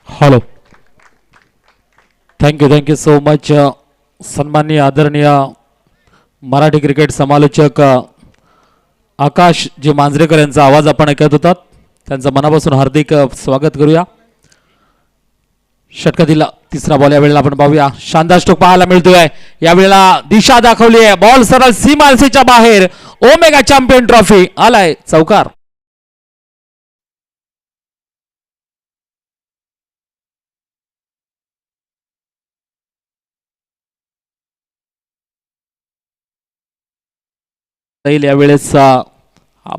Hello, thank you so much. सन्माननीय आदरणीय मराठी क्रिकेट समालोचक आकाश जी मांजरेकर यांचा आवाज आपण ऐकत होतात, त्यांचं मनापासून हार्दिक स्वागत करूया. षटकातील तिसरा बॉल यावेळेला आपण पाहूया. शानदार स्ट्रोक पाहायला मिळतोय. यावेळेला दिशा दाखवली आहे. बॉल सरळ सीमारेषेच्या बाहेर. ओमेगा चॅम्पियन ट्रॉफी आलाय चौकार. यावेळेस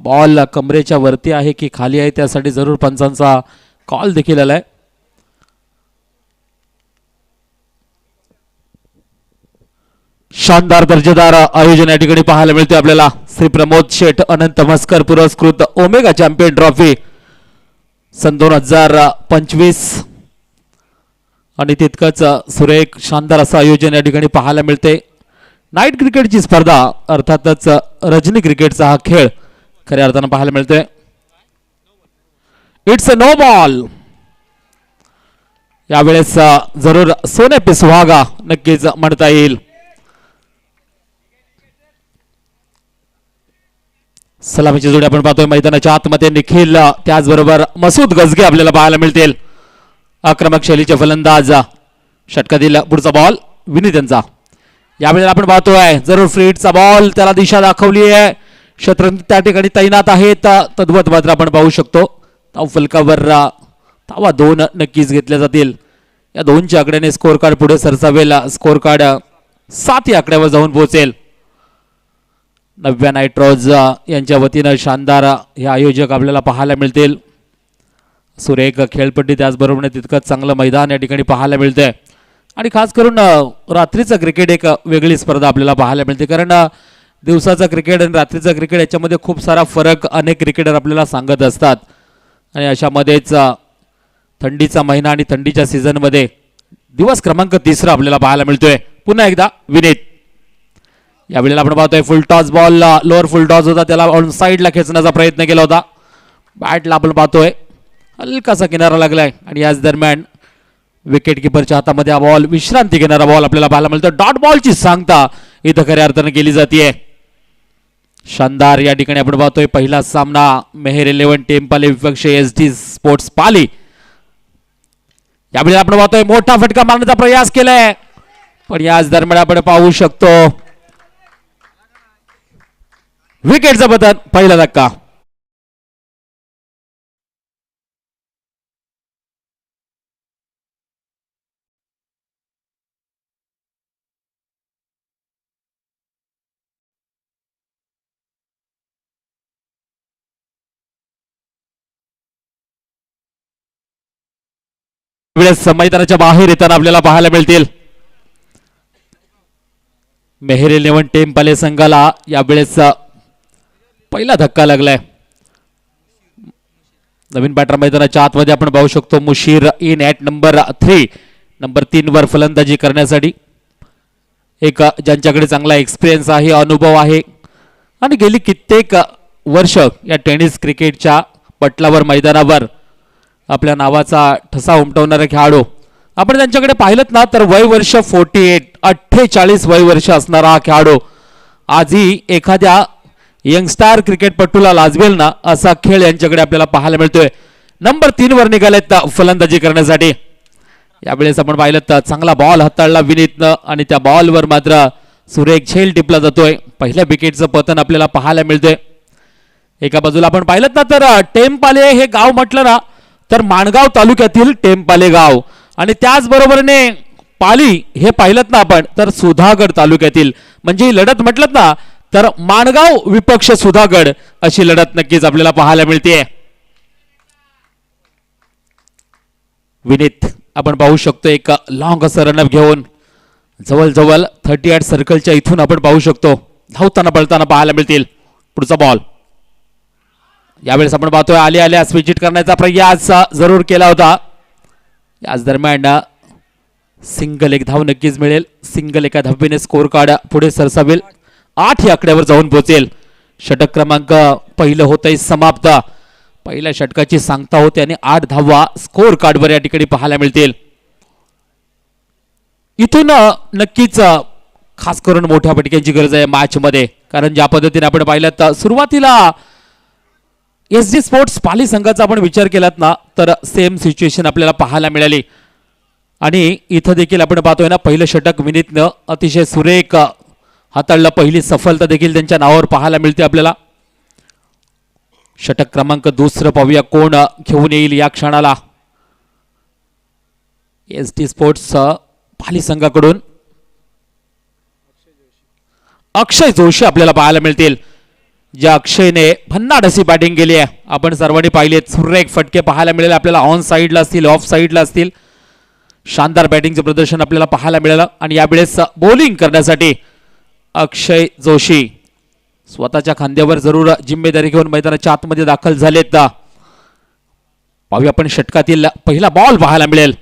बॉल कमरेच्या वरती आहे की खाली आहे त्यासाठी जरूर पंचांचा कॉल देखील आलाय. शानदार दर्जेदार आयोजन या ठिकाणी पाहायला मिळते आपल्याला. श्री प्रमोद शेठ अनंत मस्कर पुरस्कृत ओमेगा चॅम्पियन ट्रॉफी सन 2025 आणि तितकंच सुरेख शानदार असं आयोजन या ठिकाणी पाहायला मिळते. नाईट क्रिकेटची स्पर्धा अर्थातच रजनी क्रिकेटचा हा खेळ खऱ्या अर्थानं पाहायला मिळतोय. It's a no ball. यावेळेस जरूर सोने पे सुहागा नक्कीच म्हणता येईल. सलामीची जोडी आपण पाहतोय मैदानाच्या आतमध्ये निखिल त्याचबरोबर मसूद गजगे आपल्याला पाहायला मिळतील. आक्रमक शैलीचे फलंदाज. षटकातील पुढचा बॉल विनीत यांचा. यावेळेला आपण पाहतोय जरूर फ्रीटचा बॉल, त्याला दिशा दाखवली आहे. शतरंज त्या ठिकाणी तैनात आहेत. तद्वत मात्र आपण पाहू शकतो धाव फलकावर धावा 2 नक्कीच घेतल्या जातील. या 2च्या आकड्याने स्कोर कार्ड पुढे सरसावेल. स्कोर कार्ड 7 या आकड्यावर जाऊन पोहोचेल. नव्या नायट्रोज यांच्या वतीनं शानदार हे आयोजक आपल्याला पाहायला मिळतील. सुरेख खेळपट्टी त्याचबरोबर तितकंच चांगलं मैदान या ठिकाणी पाहायला मिळतंय. आणि खास करून रात्रीचं क्रिकेट एक वेगळी स्पर्धा आपल्याला पाहायला मिळते. कारण दिवसाचा क्रिकेट आणि रात्रीचा क्रिकेट याच्यामध्ये खूप सारा फरक अनेक क्रिकेटर आपल्याला सांगत असतात. आणि अशामध्येच थंडीचा महिना आणि थंडीच्या सीझनमध्ये दिवस क्रमांक 3 आपल्याला पाहायला मिळतोय. पुन्हा एकदा विनीत. यावेळेला आपण पाहतोय फुल टॉस बॉल, लोअर फुल टॉस होता, त्याला ऑन साईडला खेचण्याचा प्रयत्न केला होता. बॅटला आपण पाहतोय हलकासा किनारा लागलाय. आणि याच दरम्यान विकेट किपरच्या हातामध्ये हा बॉल विश्रांती घेणारा बॉल आपल्याला पाहायला मिळतो. डॉट बॉलची सांगता इथं खऱ्या अर्थानं केली जाते. शानदार या ठिकाणी आपण पाहतोय पहिला सामना मेहर 11 टेम्पाले विपक्ष SD स्पोर्ट्स पाली. यावेळी आपण पाहतोय मोठा फटका मारण्याचा प्रयास केलाय, पण याच दरम्यान आपण पाहू शकतो विकेटचं पतन. पहिला धक्का. वेळेस मैदानाच्या बाहेर येताना आपल्याला पाहायला मिळतील मेहर 11 टेम्पाले संघाला. यावेळेस पहिला धक्का लागलाय. नवीन बॅटर मैदानाच्या आतमध्ये आपण पाहू शकतो मुशीर इन ॲट नंबर 3 वर फलंदाजी करण्यासाठी. एक ज्यांच्याकडे चांगला एक्सपिरियन्स आहे, अनुभव आहे आणि गेली कित्येक वर्ष या टेनिस क्रिकेटच्या पटलावर मैदानावर आपल्या नावाचा ठसा उमटवणारे खेळाडू आपण त्यांच्याकडे पाहिलं ना तर वय वर्ष 48 वय वर्ष असणारा हा खेळाडू आजही एखाद्या यंगस्टार क्रिकेटपटूला लाजवेल ना असा खेळ यांच्याकडे आपल्याला पाहायला मिळतोय. नंबर 3 वर निघालेत फलंदाजी करण्यासाठी. यावेळेस आपण पाहिलं तर चांगला बॉल हाताळला विनीतनं आणि त्या बॉलवर मात्र सुरेख झेल टिपला जातोय. पहिल्या विकेटचं पतन आपल्याला पाहायला मिळतोय. एका बाजूला आपण पाहिलं ना तर टेम्पाले हे गाव म्हटलं ना तर माणगाव तालुक्यातील टेम्पाले गाव आणि त्याचबरोबरने पाली हे पाहिलं ना आपण तर सुधागड तालुक्यातील, म्हणजे ही लढत म्हटलं ना तर माणगाव विपक्ष सुधागड अशी लढत नक्कीच आपल्याला पाहायला मिळते. विनीत आपण पाहू शकतो एक लॉंग असं रनअप घेऊन जवळजवळ 38 सर्कलच्या इथून आपण पाहू शकतो धावताना पळताना पाहायला मिळतील. पुढचा बॉल यावेळेस आपण पाहतोय आल्या स्विच हिट करण्याचा प्रयास जरूर केला होता. याच दरम्यान सिंगल एक धाव नक्कीच मिळेल. सिंगल एका धावेने स्कोर कार्ड पुढे सरसावेल. 8 या आकड्यावर जाऊन पोहोचेल. षटक क्रमांक पहिलं होतंय समाप्त. पहिल्या षटकाची सांगता होते आणि 8 धावा स्कोर कार्डवर या ठिकाणी पाहायला मिळतील. इथून नक्कीच खास करून मोठ्या फटक्यांची गरज आहे मॅच मध्ये, कारण ज्या पद्धतीने आपण पाहिलं तर सुरुवातीला SD स्पोर्ट्स पाली संघाचा आपण विचार केलात ना तर सेम सिच्युएशन आपल्याला पाहायला मिळाली. आणि इथं देखील आपण पाहतोय ना पहिलं षटक विनीतनं अतिशय सुरेख हाताळलं. पहिली सफलता देखील त्यांच्या नावावर पाहायला मिळते आपल्याला. षटक क्रमांक 2 पाहूया कोण घेऊन येईल या क्षणाला. SD स्पोर्ट्स पाली संघाकडून अक्षय जोशी आपल्याला पाहायला मिळतील. ज्या अक्षयने भन्नाट अशी बॅटिंग केली आहे आपण सर्वांनी पाहिलेत. सुरेख फटके पाहायला मिळेल आपल्याला. ऑन साईडला असतील, ऑफ साईडला असतील. शानदार बॅटिंगचं प्रदर्शन आपल्याला पाहायला मिळालं. आणि यावेळेस बॉलिंग करण्यासाठी अक्षय जोशी स्वतःच्या खांद्यावर जरूर जिम्मेदारी घेऊन मैदानाच्या आतमध्ये दाखल झालेत. पाहूया आपण षटकातील पहिला बॉल पाहायला मिळेल.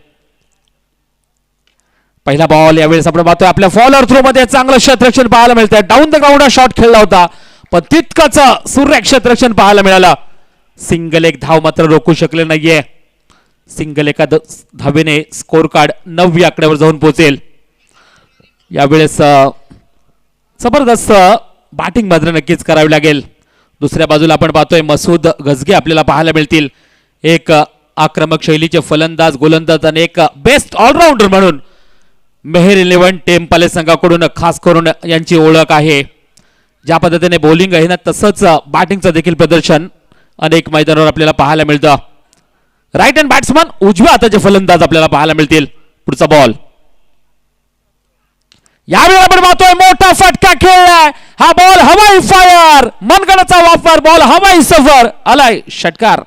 पहिला बॉल यावेळेस आपण पाहतोय आपल्या फॉलोअर थ्रो मध्ये चांगलं क्षेत्ररक्षण पाहायला मिळतंय. डाऊन द ग्राउंड शॉट खेळला होता पण तितकंच सुरेख क्षेत्ररक्षण पाहायला मिळालं. सिंगल एक धाव मात्र रोखू शकले नाहीये. सिंगल एका धावेने स्कोर कार्ड 9 आकड्यावर जाऊन पोहोचेल. यावेळेस जबरदस्त बॅटिंग मात्र नक्कीच करावी लागेल. दुसऱ्या बाजूला आपण पाहतोय मसूद गजगे आपल्याला पाहायला मिळतील. एक आक्रमक शैलीचे फलंदाज गोलंदाज आणि एक बेस्ट ऑलराऊंडर म्हणून मेहर 11 टेम्पाले संघाकडून खास करून यांची ओळख आहे. ज्या पद्धतीने बॉलिंग आहे ना तसंच बॅटिंगचं देखील प्रदर्शन अनेक मैदानावर आपल्याला पाहायला मिळतं. राईट हँड बॅट्समन उजव्या हाताचे फलंदाज आपल्याला पाहायला मिळतील. पुढचा बॉल यावेळी आपण पाहतोय मोठा फटका खेळलाय. हा बॉल हवाई फायर मनगडाचा वापर बॉल हवाई सफर आलाय षटकार.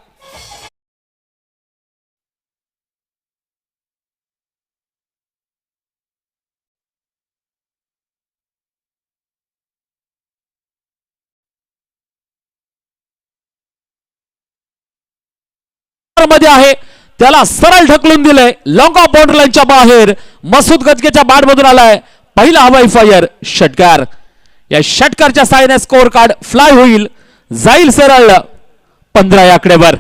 मध्ये आहे त्याला सरळ ढकलून दिलंय लॉंग ऑफ बाउंड्री लाईनच्या बाहेर. मसूद गजगेच्या बॅट मधून आलाय पहिला हवाई फायर षटकार. या षटकारच्या साहाय्याने स्कोर कार्ड फ्लाय होईल जाईल सरळ 15 या आकड्यावर.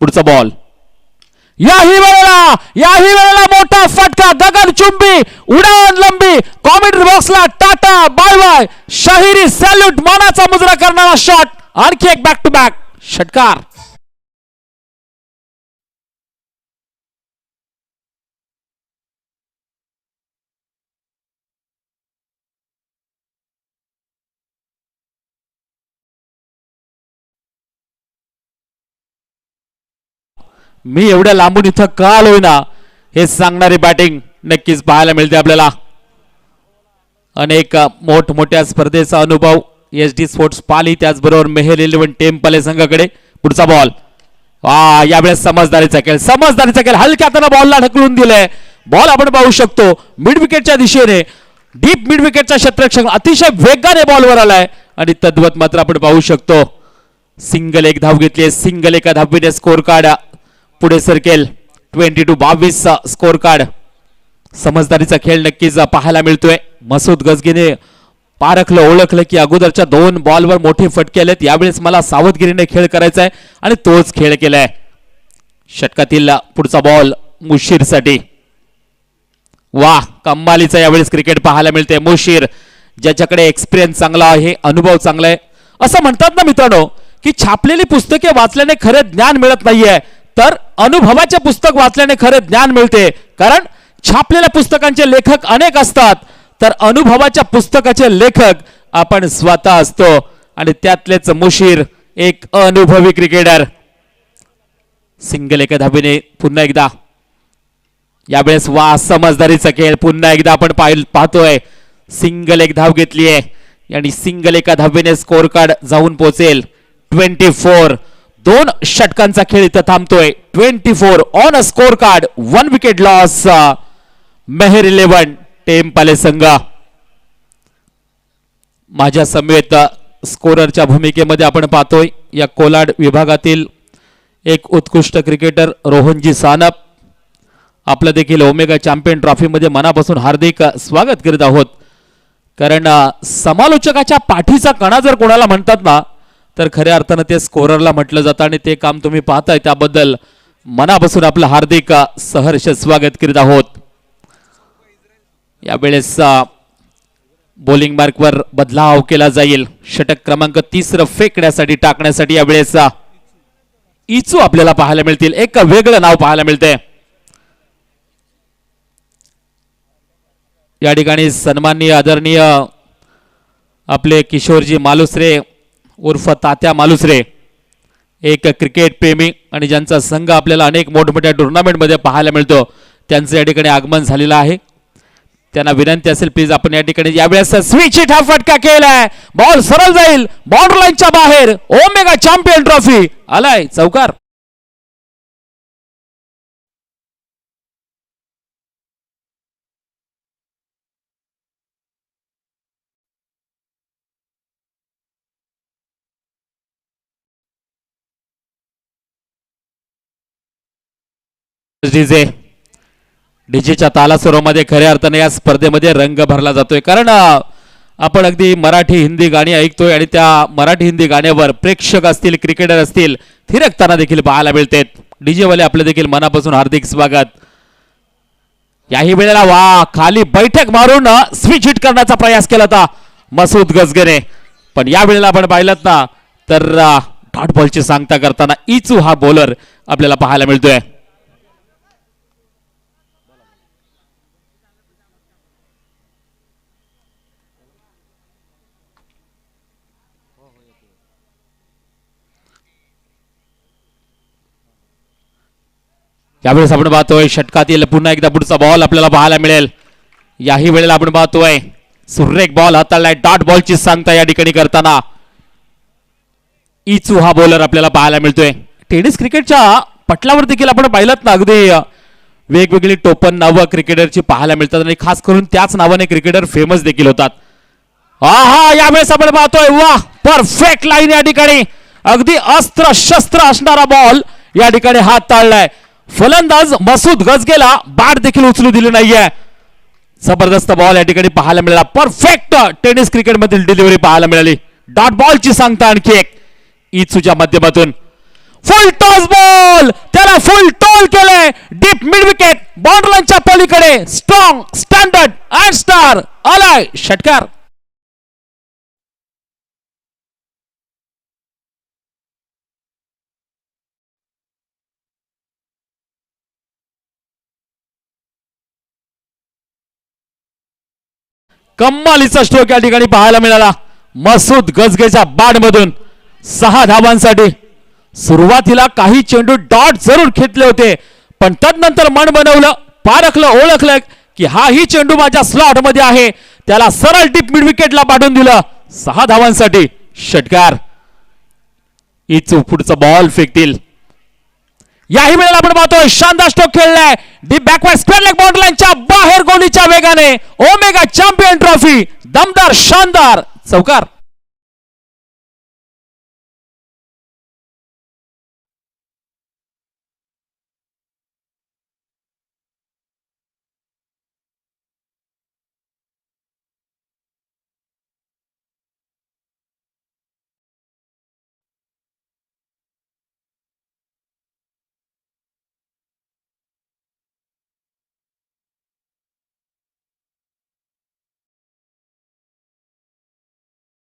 पुढचा बॉल याही वेळेला मोठा फटका गगनचुंबी उडान लंबी कॉमेंट्री बॉक्सला टाटा बाय बाय शाहिरी सॅल्यूट मानाचा मुजरा करणारा शॉट. आणखी एक बॅक टू बॅक षटकार. मी एवढ्या लांबून इथं का आलोय ना हे सांगणारी बॅटिंग नक्कीच पाहायला मिळते आपल्याला. अनेक मोठमोठ्या स्पर्धेचा अनुभव SD स्पोर्ट्स पाली त्याचबरोबर मेहर 11 टेम्पाले संघाकडे. पुढचा बॉल यावेळेस समजदारीचा खेळ हलक्या हाताने बॉलला ढकलून दिलंय. बॉल आपण पाहू शकतो मिड विकेटच्या दिशेने डीप मिड विकेटचा क्षेत्ररक्षक अतिशय वेगाने बॉलवर आलाय आणि तद्वत मात्र आपण पाहू शकतो सिंगल एक धाव घेतली. सिंगल एका धावीने स्कोर कार्ड पुढे सरकेल 22-22 स्कोर कार्ड. समजदारीचा खेळ नक्कीच पाहायला मिळतोय. मसूद गजगेने पारखलं ओळखलं की अगोदरच्या 2 बॉलवर मोठे फटके आलेत. यावेळेस मला सावधगिरीने खेळ करायचा आहे आणि तोच खेळ केलाय. षटकातील पुढचा बॉल मुशीरसाठी. वाह कमालीचा यावेळेस क्रिकेट पाहायला मिळते. मुशीर ज्याच्याकडे एक्सपिरियन्स चांगला आहे अनुभव चांगला आहे. असं म्हणतात ना मित्रांनो की छापलेली पुस्तके वाचल्याने खरे ज्ञान मिळत नाहीये तर अनुभवाचे पुस्तक वाचल्याने खरे ज्ञान मिळते. कारण छापलेल्या पुस्तकांचे लेखक अनेक असतात तर अनुभवाच्या पुस्तकाचे लेखक आपण स्वतः असतो आणि त्यातलेच मुशीर एक अनुभवी क्रिकेटर. सिंगल एका धाबीने पुन्हा एकदा यावेळेस वा समजदारीचा खेळ पुन्हा एकदा आपण पाहतोय. सिंगल एक धाव घेतली आहे आणि सिंगल एका धाबीने स्कोर कार्ड जाऊन पोहोचेल 24. 2 षटकांचा खेळ इथं थांबतोय. 24 on a score card 1 wicket loss. Mehar 11 टेम्पाले संघ. माझ्या समेत स्कोररच्या भूमिकेमध्ये आपण पाहतोय या कोलाड विभागातील एक उत्कृष्ट क्रिकेटर रोहनजी सानप. आपलं देखील ओमेगा चॅम्पियन ट्रॉफीमध्ये मनापासून हार्दिक स्वागत करीत आहोत. कारण समालोचकाच्या पाठीचा कणा जर कोणाला म्हणतात ना तर खऱ्या अर्थानं ते स्कोररला म्हटलं जातं आणि ते काम तुम्ही पाहताय त्याबद्दल मनापासून आपलं हार्दिक सहर्ष स्वागत करीत आहोत. यावेळेस बॉलिंग मार्कवर बदलाव केला जाईल. षटक क्रमांक 30 फेकण्यासाठी टाकण्यासाठी यावेळेस इचू आपल्याला पाहायला मिळतील. एक वेगळं नाव पाहायला मिळते. या ठिकाणी सन्माननीय आदरणीय आपले किशोरजी मालुसरे उर्फ तात्या मालुसरे एक क्रिकेट प्रेमी आणि ज्यांचा संघ आपल्याला अनेक मोठमोठ्या टुर्नामेंटमध्ये पाहायला मिळतो त्यांचं या ठिकाणी आगमन झालेलं आहे. त्यांना विनंती असेल प्लीज आपण या ठिकाणी यावेळेस स्विच हिट हा फटका केलाय. बॉल सरळ जाईल बाउंड्री लाईनच्या बाहेर. ओमेगा चॅम्पियन ट्रॉफी आलाय चौकार. डीजेच्या तालासुरामध्ये खऱ्या अर्थाने या स्पर्धेमध्ये रंग भरला जातोय. कारण आपण अगदी मराठी हिंदी गाणी ऐकतोय आणि त्या मराठी हिंदी गाण्यावर प्रेक्षक असतील क्रिकेटर असतील थिरकताना देखील पाहायला मिळते. डीजे वाले आपले देखील मनापासून हार्दिक स्वागत. याही वेळेला वा खाली बैठक मारून स्विच हिट करण्याचा प्रयास केला होता मसूद गजगेने पण या वेळेला आपण पाहिलं ना तर डॉट बॉलची सांगता करताना इचू हा बॉलर आपल्याला पाहायला मिळतोय. यावेळेस आपण पाहतोय षटकातील पुन्हा एकदा पुढचा बॉल आपल्याला पाहायला मिळेल. याही वेळेला आपण पाहतोय सुरेख बॉल हाताळलाय. डॉट बॉलची सांगता या ठिकाणी करताना इचू हा बॉलर आपल्याला पाहायला मिळतोय. टेनिस क्रिकेटच्या पटलावर देखील आपण पाहिलं ना अगदी वेगवेगळी टोपण नावं क्रिकेटरची पाहायला मिळतात आणि खास करून त्याच नावाने क्रिकेटर फेमस देखील होतात. हा यावेळेस आपण पाहतोय वा परफेक्ट लाईन या ठिकाणी अगदी अस्त्र शस्त्र असणारा बॉल या ठिकाणी हात ताळलाय. फलंदाज मसूद गजगेला बॅट देखील उचलू दिली नाहीये. जबरदस्त बॉल या ठिकाणी पाहायला मिळाला. परफेक्ट टेनिस क्रिकेट मधील डिलिव्हरी पाहायला मिळाली. डॉट बॉलची सांगता आणखी एक इचूच्या माध्यमातून फुल टॉस बॉल त्याला फुल टॉल केले. डीप मिड विकेट बाउंड्रीच्या पलीकडे स्ट्रॉंग स्टँडर्ड अँड स्टार आलाय षटकार. कम्मालीचा स्ट्रोक या ठिकाणी पाहायला मिळाला. मसूद गजगेच्या बॅट मधून 6 धावांसाठी. सुरुवातीला काही चेंडू डॉट जरूर खेचले होते पण तदनंतर मन बनवलं पारखलं ओळखलं की हाही चेंडू माझ्या स्लॉट मध्ये आहे. त्याला सरळ डीप मिड विकेटला पाठवून दिलं. 6 धावांसाठी षटकार. इचू पुढचा बॉल फेकतील. याही वेळेला आपण पाहतोय शानदार स्ट्रोक खेळलाय. डीप बॅकवर्ड स्क्वेअर लेग बाउंड्रीच्या बाहेर गोलीच्या वेगाने ओमेगा चॅम्पियन ट्रॉफी दमदार शानदार चौकार.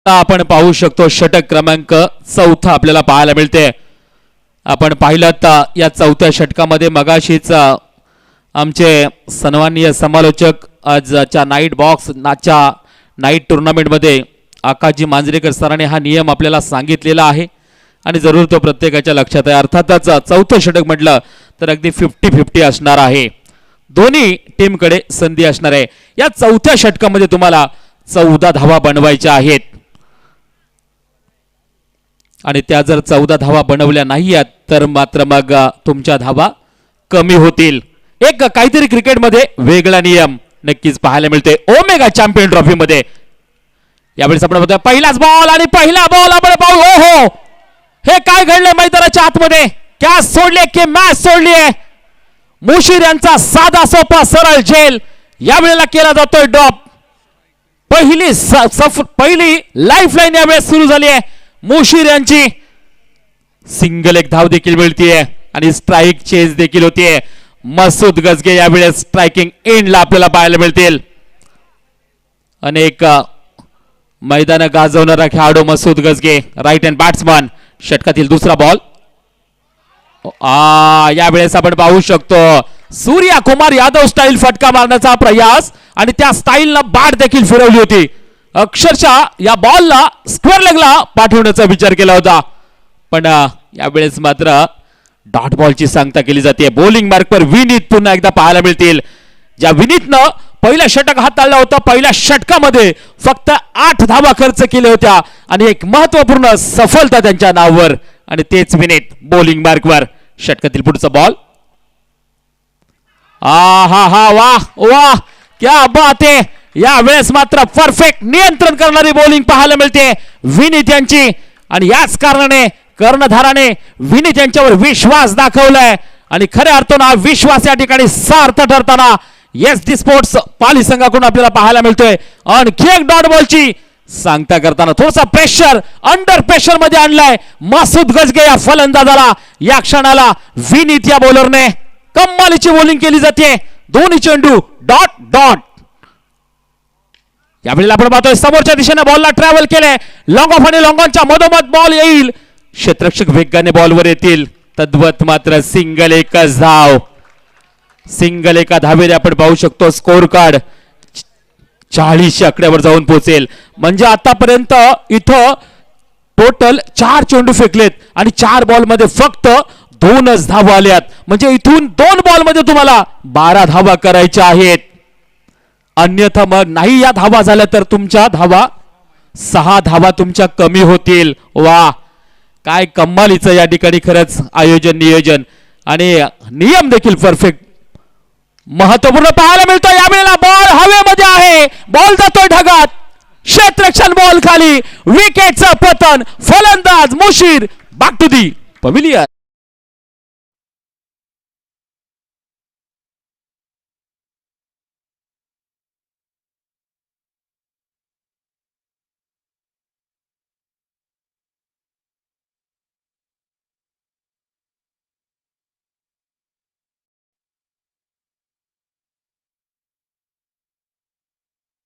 आपण पाहू शकतो षटक क्रमांक 4 आपल्याला पाहायला मिळते. आपण पाहिलं या 4थ्या षटकामध्ये मगाशीच आमचे सन्माननीय समालोचक आजच्या नाईट बॉक्स नाच्या नाईट टुर्नामेंटमध्ये आकाशजी मांजरेकर सरांनी हा नियम आपल्याला सांगितलेला आहे आणि जरूर तो प्रत्येकाच्या लक्षात आहे. अर्थातच 4थं षटक म्हटलं तर अगदी 50-50 असणार आहे. दोन्ही टीमकडे संधी असणार आहे. या 4थ्या षटकामध्ये तुम्हाला 14 धावा बनवायच्या आहेत आणि त्या जर 14 धावा बनवल्या नाहीत तर मात्र मग तुमच्या धावा कमी होतील. एक काहीतरी क्रिकेटमध्ये वेगळा नियम नक्कीच पाहायला मिळते ओमेगा चॅम्पियन ट्रॉफी मध्ये. यावेळेस आपण बघतोय पहिलाच बॉल आणि पहिला बॉल आपण पाहू. हो हे काय घडलंय मैदानाच्या आतमध्ये. कॅच सोडले की मॅच सोडली आहे. मुशीर यांचा साधा सोपा सरळ झेल या वेळेला केला जातोय ड्रॉप. पहिली लाईफ लाईन यावेळेस सुरू झाली आहे. मुशीर यांची सिंगल एक धाव देखील मिळतीये आणि स्ट्राईक चेज देखील होतीये. मसूद गजगे यावेळेस स्ट्रायकिंग एंडला आपल्याला पाहायला मिळतील. अनेक मैदान गाजवणारा खेळाडू मसूद गजगे राईट हँड बॅट्समन. षटकातील दुसरा बॉल. यावेळेस आपण पाहू शकतो सूर्या कुमार यादव स्टाईल फटका मारण्याचा प्रयास आणि त्या स्टाईलनं बॅट देखील फिरवली होती. अक्षरशः या बॉलला स्क्वेअर लेगला पाठवण्याचा विचार केला होता पण यावेळेस मात्र डॉट बॉलची सांगता केली जाते. बॉलिंग मार्कवर विनीत पुन्हा एकदा पाहायला मिळतील. ज्या विनीतनं पहिला षटक हाताळला होता. पहिल्या षटकामध्ये फक्त 8 धावा खर्च केल्या होत्या आणि एक महत्वपूर्ण सफलता त्यांच्या नावावर आणि तेच विनीत बॉलिंग मार्कवर. षटकातील पुढचा बॉल. हा वाह वाह क्या बात आहे. या वेळेस मात्र परफेक्ट नियंत्रण करणारी बॉलिंग पाहायला मिळते विनीत यांची आणि याच कारणाने कर्णधाराने विनीत यांच्यावर विश्वास दाखवलाय आणि खऱ्या अर्थानं हा विश्वास या ठिकाणी सार्थ ठरताना एसडी स्पोर्ट्स पाली संघाकडून आपल्याला पाहायला मिळतोय. आणखी एक डॉट बॉलची सांगता करताना थोडासा प्रेशर अंडर प्रेशर मध्ये आणलाय मसूद गजगे या फलंदाजाला. या क्षणाला विनीत या बॉलरने कमालीची बॉलिंग केली जाते. दोन्ही चेंडू डॉट डॉट. यावेळेला आपण पाहतोय समोरच्या दिशेने बॉलला ट्रॅव्हल केले, लॉंग ऑफ आणि लॉंग ऑनच्या मधोमध बॉल येईल, क्षेत्ररक्षक वेगाने बॉलवर येतील, तद्वत मात्र सिंगल एकच धाव. सिंगल एका धावेने आपण पाहू शकतो स्कोर कार्ड 40 आकड्यावर जाऊन पोहोचेल. म्हणजे आतापर्यंत इथं टोटल 4 चेंडू फेकलेत आणि 4 बॉल मध्ये फक्त 2च धावा आल्यात. म्हणजे इथून 2 बॉल मध्ये तुम्हाला 12 धावा करायच्या आहेत. अन्यथा मग नाही या धावा झाल्या तर तुमच्या धावा 6 धावा तुमच्या कमी होतील. वा, काय कमालीचं या ठिकाणी खरंच आयोजन, नियोजन आणि नियम देखील परफेक्ट महत्वपूर्ण पाहायला मिळतो. यावेळेला बॉल हवेमध्ये आहे, बॉल जातोय ढगात, क्षेत्ररक्षण बॉल खाली, विकेटचं पतन, फलंदाज Musheer back to the pavilion.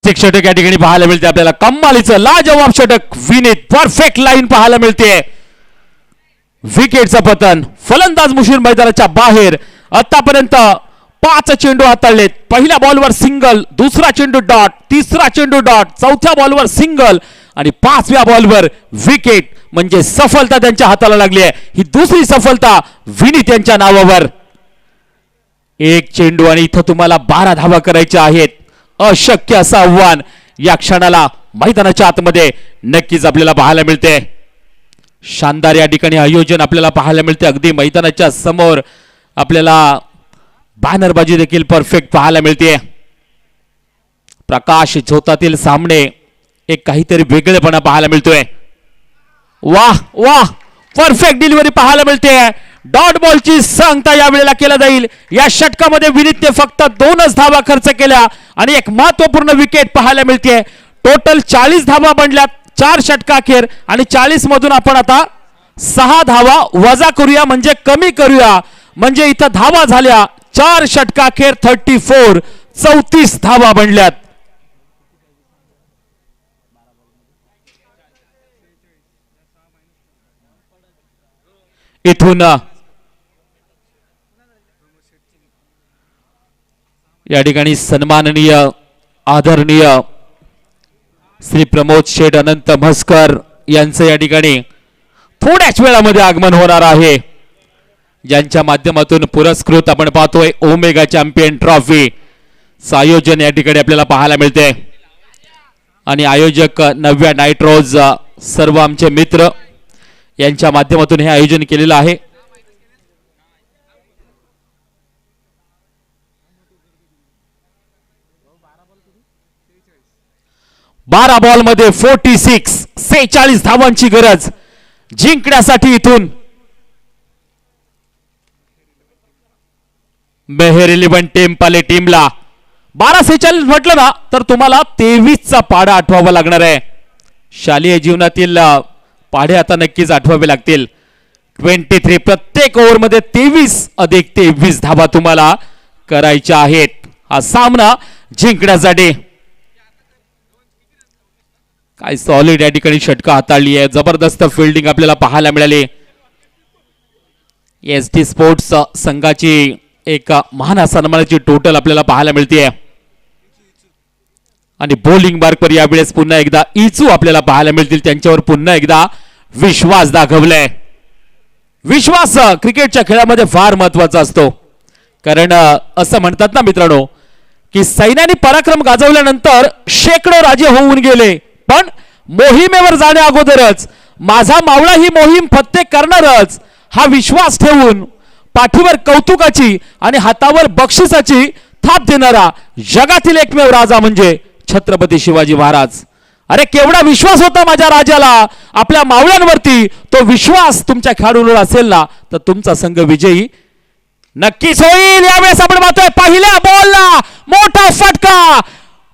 षटक या ठिकाणी पाहायला मिळते आपल्याला, कमालीचं लाजवाब षटक, विनीत परफेक्ट लाईन पाहायला मिळते. विकेटचं पतन, फलंदाज मुशीर मैदानाच्या बाहेर. आतापर्यंत 5 चेंडू हाताळलेत. पहिल्या बॉलवर सिंगल, दुसरा चेंडू डॉट, तिसरा चेंडू डॉट, चौथ्या बॉलवर सिंगल आणि 5व्या बॉलवर विकेट. म्हणजे सफलता त्यांच्या हाताला लागली आहे. ही दुसरी सफलता विनीत यांच्या नावावर. 1 चेंडू आणि इथं तुम्हाला 12 धावा करायच्या आहेत. अशक्य असं आव्हान या क्षणाला मैदानाच्या आतमध्ये नक्कीच आपल्याला पाहायला मिळते. शानदार या ठिकाणी आयोजन आपल्याला पाहायला मिळते. अगदी मैदानाच्या समोर आपल्याला बॅनरबाजी देखील परफेक्ट पाहायला मिळते. प्रकाश झोतातील सामने एक काहीतरी वेगळेपणा पाहायला मिळतोय. वाह वाह, परफेक्ट डिलिव्हरी पाहायला मिळते. डॉट बॉलची सांगता यावेळेला केला जाईल. या षटकामध्ये विनीतने फक्त 2च धावा खर्च केल्या आणि एक महत्वपूर्ण विकेट पाहायला मिळते. टोटल 40 धावा बनल्यात 4 षटकाखेर आणि 40 मधून आपण आता 6 धावा वजा करूया, म्हणजे कमी करूया. म्हणजे इथं धावा झाल्या 4 षटकाखेर 34 धावा बनल्यात. इथून या ठिकाणी सन्माननीय आदरणीय श्री प्रमोद शेठ अनंत म्हस्कर यांचं या ठिकाणी थोड्याच वेळामध्ये आगमन होणार आहे, ज्यांच्या माध्यमातून पुरस्कृत आपण पाहतोय ओमेगा चॅम्पियन ट्रॉफी आयोजन या ठिकाणी आपल्याला पाहायला मिळते. आणि आयोजक नव्या नाइट्रोज सर्व आमचे मित्र यांच्या माध्यमातून हे आयोजन केलेलं आहे. बारा बॉल मध्ये 46 धावांची गरज जिंकण्यासाठी. इथून मेहर 11 टेम्पाले टीमला 12-46 म्हटलं ना तर तुम्हाला 23चा पाडा आठवावा लागणार आहे. शालेय जीवनातील पाढे आता नक्कीच आठवावे लागतील. 23 प्रत्येक ओव्हरमध्ये 23+23 धावा तुम्हाला करायच्या आहेत हा सामना जिंकण्यासाठी. काय सॉलिड या ठिकाणी षटका हाताळली आहे. जबरदस्त फिल्डिंग आपल्याला पाहायला मिळाली. एसटी स्पोर्ट्स संघाची एक महान सन्मानाची टोटल आपल्याला पाहायला मिळते. आणि बॉलिंग मार्कवर यावेळेस पुन्हा एकदा इचू आपल्याला पाहायला मिळतील. त्यांच्यावर पुन्हा एकदा विश्वास दाखवलाय. विश्वास क्रिकेटच्या खेळामध्ये फार महत्वाचा असतो. कारण असं म्हणतात ना मित्रांनो की सैन्याने पराक्रम गाजवल्यानंतर शेकडो राजे होऊन गेले, पण मोहिमेवर जाण्या अगोदरच माझा मावळा ही मोहीम फत्ते करणारच हा विश्वास ठेवून पाठीवर कौतुकाची आणि हातावर बक्षिसाची थाप देणारा जगातील एकमेव राजा म्हणजे छत्रपती शिवाजी महाराज. अरे केवढा विश्वास होता माझ्या राजाला आपल्या मावळ्यांवरती. तो विश्वास तुमच्या खेळाडूंवर असेल ना तर तुमचा संघ विजयी नक्कीच होईल. यावेळेस आपण पाहतोय पहिल्या बॉलला मोठा फटका.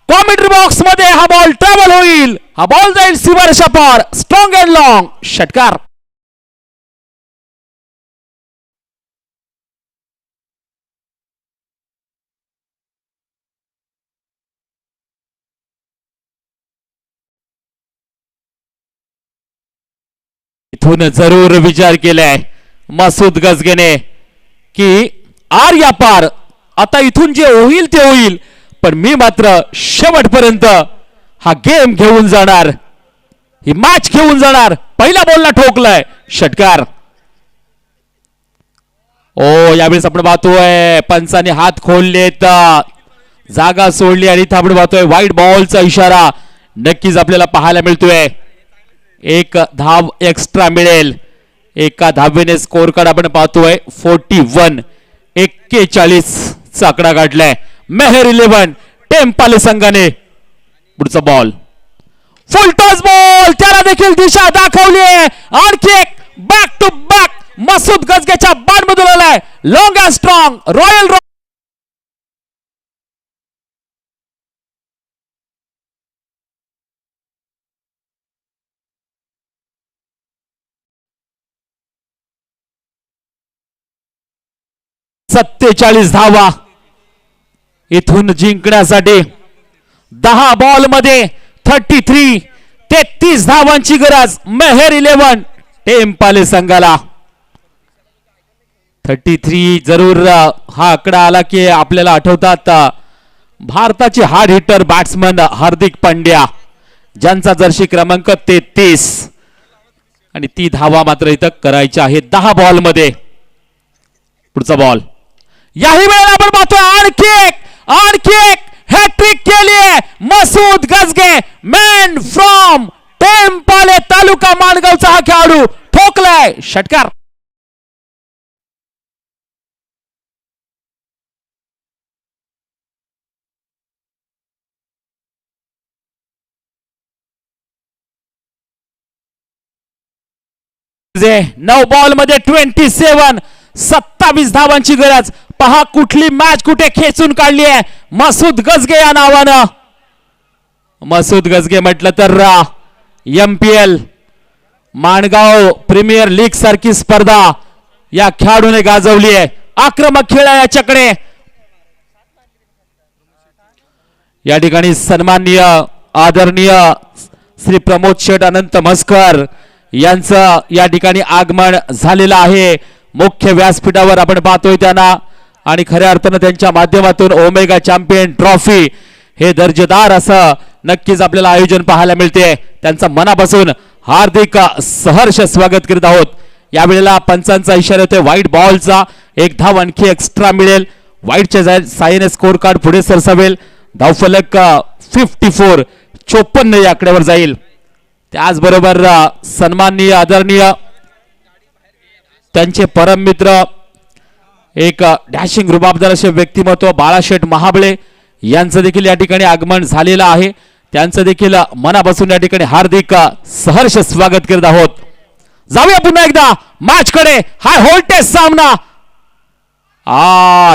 कॉमेंट्री बॉक्स मध्ये हा बॉल ट्रॅव्हल होईल. हा बॉल जाईल सीमारेषा पार. स्ट्रॉंग अँड लॉंग षटकार. इथून जरूर विचार केलाय मसूद गजगेने की आर या पार, आता इथून जे होईल ते होईल, पण मी मात्र शेवटपर्यंत हा गेम घेऊन जाणार, ही मॅच घेऊन जाणार. पहिला बॉलला ठोकलाय षटकार. ओ यावेळेस आपण पाहतोय पंचाने हात खोललेत, जागा सोडली आणि इथं आपण पाहतोय व्हाईट बॉलचा इशारा नक्कीच आपल्याला पाहायला मिळतोय. एक धाव एक्स्ट्रा मिळेल. एका धावेने स्कोर कार्ड आपण पाहतोय 41 चा आकडा गाठलाय मेहर 11 टेम्पाले संघाने. पुढचा बॉल फुल टॉस बॉल, त्याला देखील दिशा दाखवली आहे. आणखी एक बॅक टू बॅक मसूद गजगेच्या बॅट मधून आलाय लॉंग अँड स्ट्रॉंग रॉयल. 47 धावा इथून जिंकण्यासाठी 10 बॉल मध्ये 33 धावांची गरज मेहर 11 टेम्पाले संघाला. 33 जरूर हा आकडा आला की आपल्याला आठवतात भारताचे hard hitter batsman Hardik Pandya ज्यांचा जर्सी क्रमांक 33 आणि ती धावा मात्र इथं करायच्या आहेत 10 बॉल मध्ये. पुढचा बॉल याही वेळेला आपण पाहतोय आणखी एक हॅट्रिक केली आहे मसूद गजगे. मॅन फ्रॉम टेम्पाले तालुका माणगावचा हा खेळाडू ठोकलाय षटकार. नऊ बॉल मध्ये 27 धावांची गरज. पहा कुठली मॅच कुठे खेचून काढली आहे मसूद गजगे या नावानं. मसूद गजगे म्हटलं तर MPL माणगाव प्रीमियर लीग सारखी स्पर्धा या खेळाडूने गाजवली आहे. आक्रमक खेळ आहे याच्याकडे. या ठिकाणी सन्माननीय आदरणीय श्री प्रमोद शेठ अनंत मस्कर यांचं या ठिकाणी आगमन झालेलं आहे मुख्य व्यासपीठावर. आपण पाहतोय त्यांना आणि खऱ्या अर्थानं त्यांच्या माध्यमातून ओमेगा चॅम्पियन ट्रॉफी हे दर्जेदार असं नक्कीच आपल्याला आयोजन पाहायला मिळते. त्यांचा मनापासून हार्दिक सहर्ष स्वागत करीत आहोत. यावेळेला पंचांचा इशारा होतोय व्हाईट बॉलचा. एक धाव आणखी एक्स्ट्रा मिळेल. व्हाईटच्या साहाय्याने स्कोर कार्ड पुढे सरसावेल. धावफलक 54 या आकड्यावर जाईल. त्याचबरोबर सन्माननीय आदरणीय त्यांचे परम मित्र एक डॅशिंग रुबाबदार असे व्यक्तिमत्व बाळाशेठ महाबळे यांचं देखील या ठिकाणी आगमन झालेलं आहे. त्यांचं देखील मनापासून या ठिकाणी हार्दिक सहर्ष स्वागत करत आहोत. जाऊया पुन्हा एकदा मॅच कडे. हाय व्होल्टेज सामना.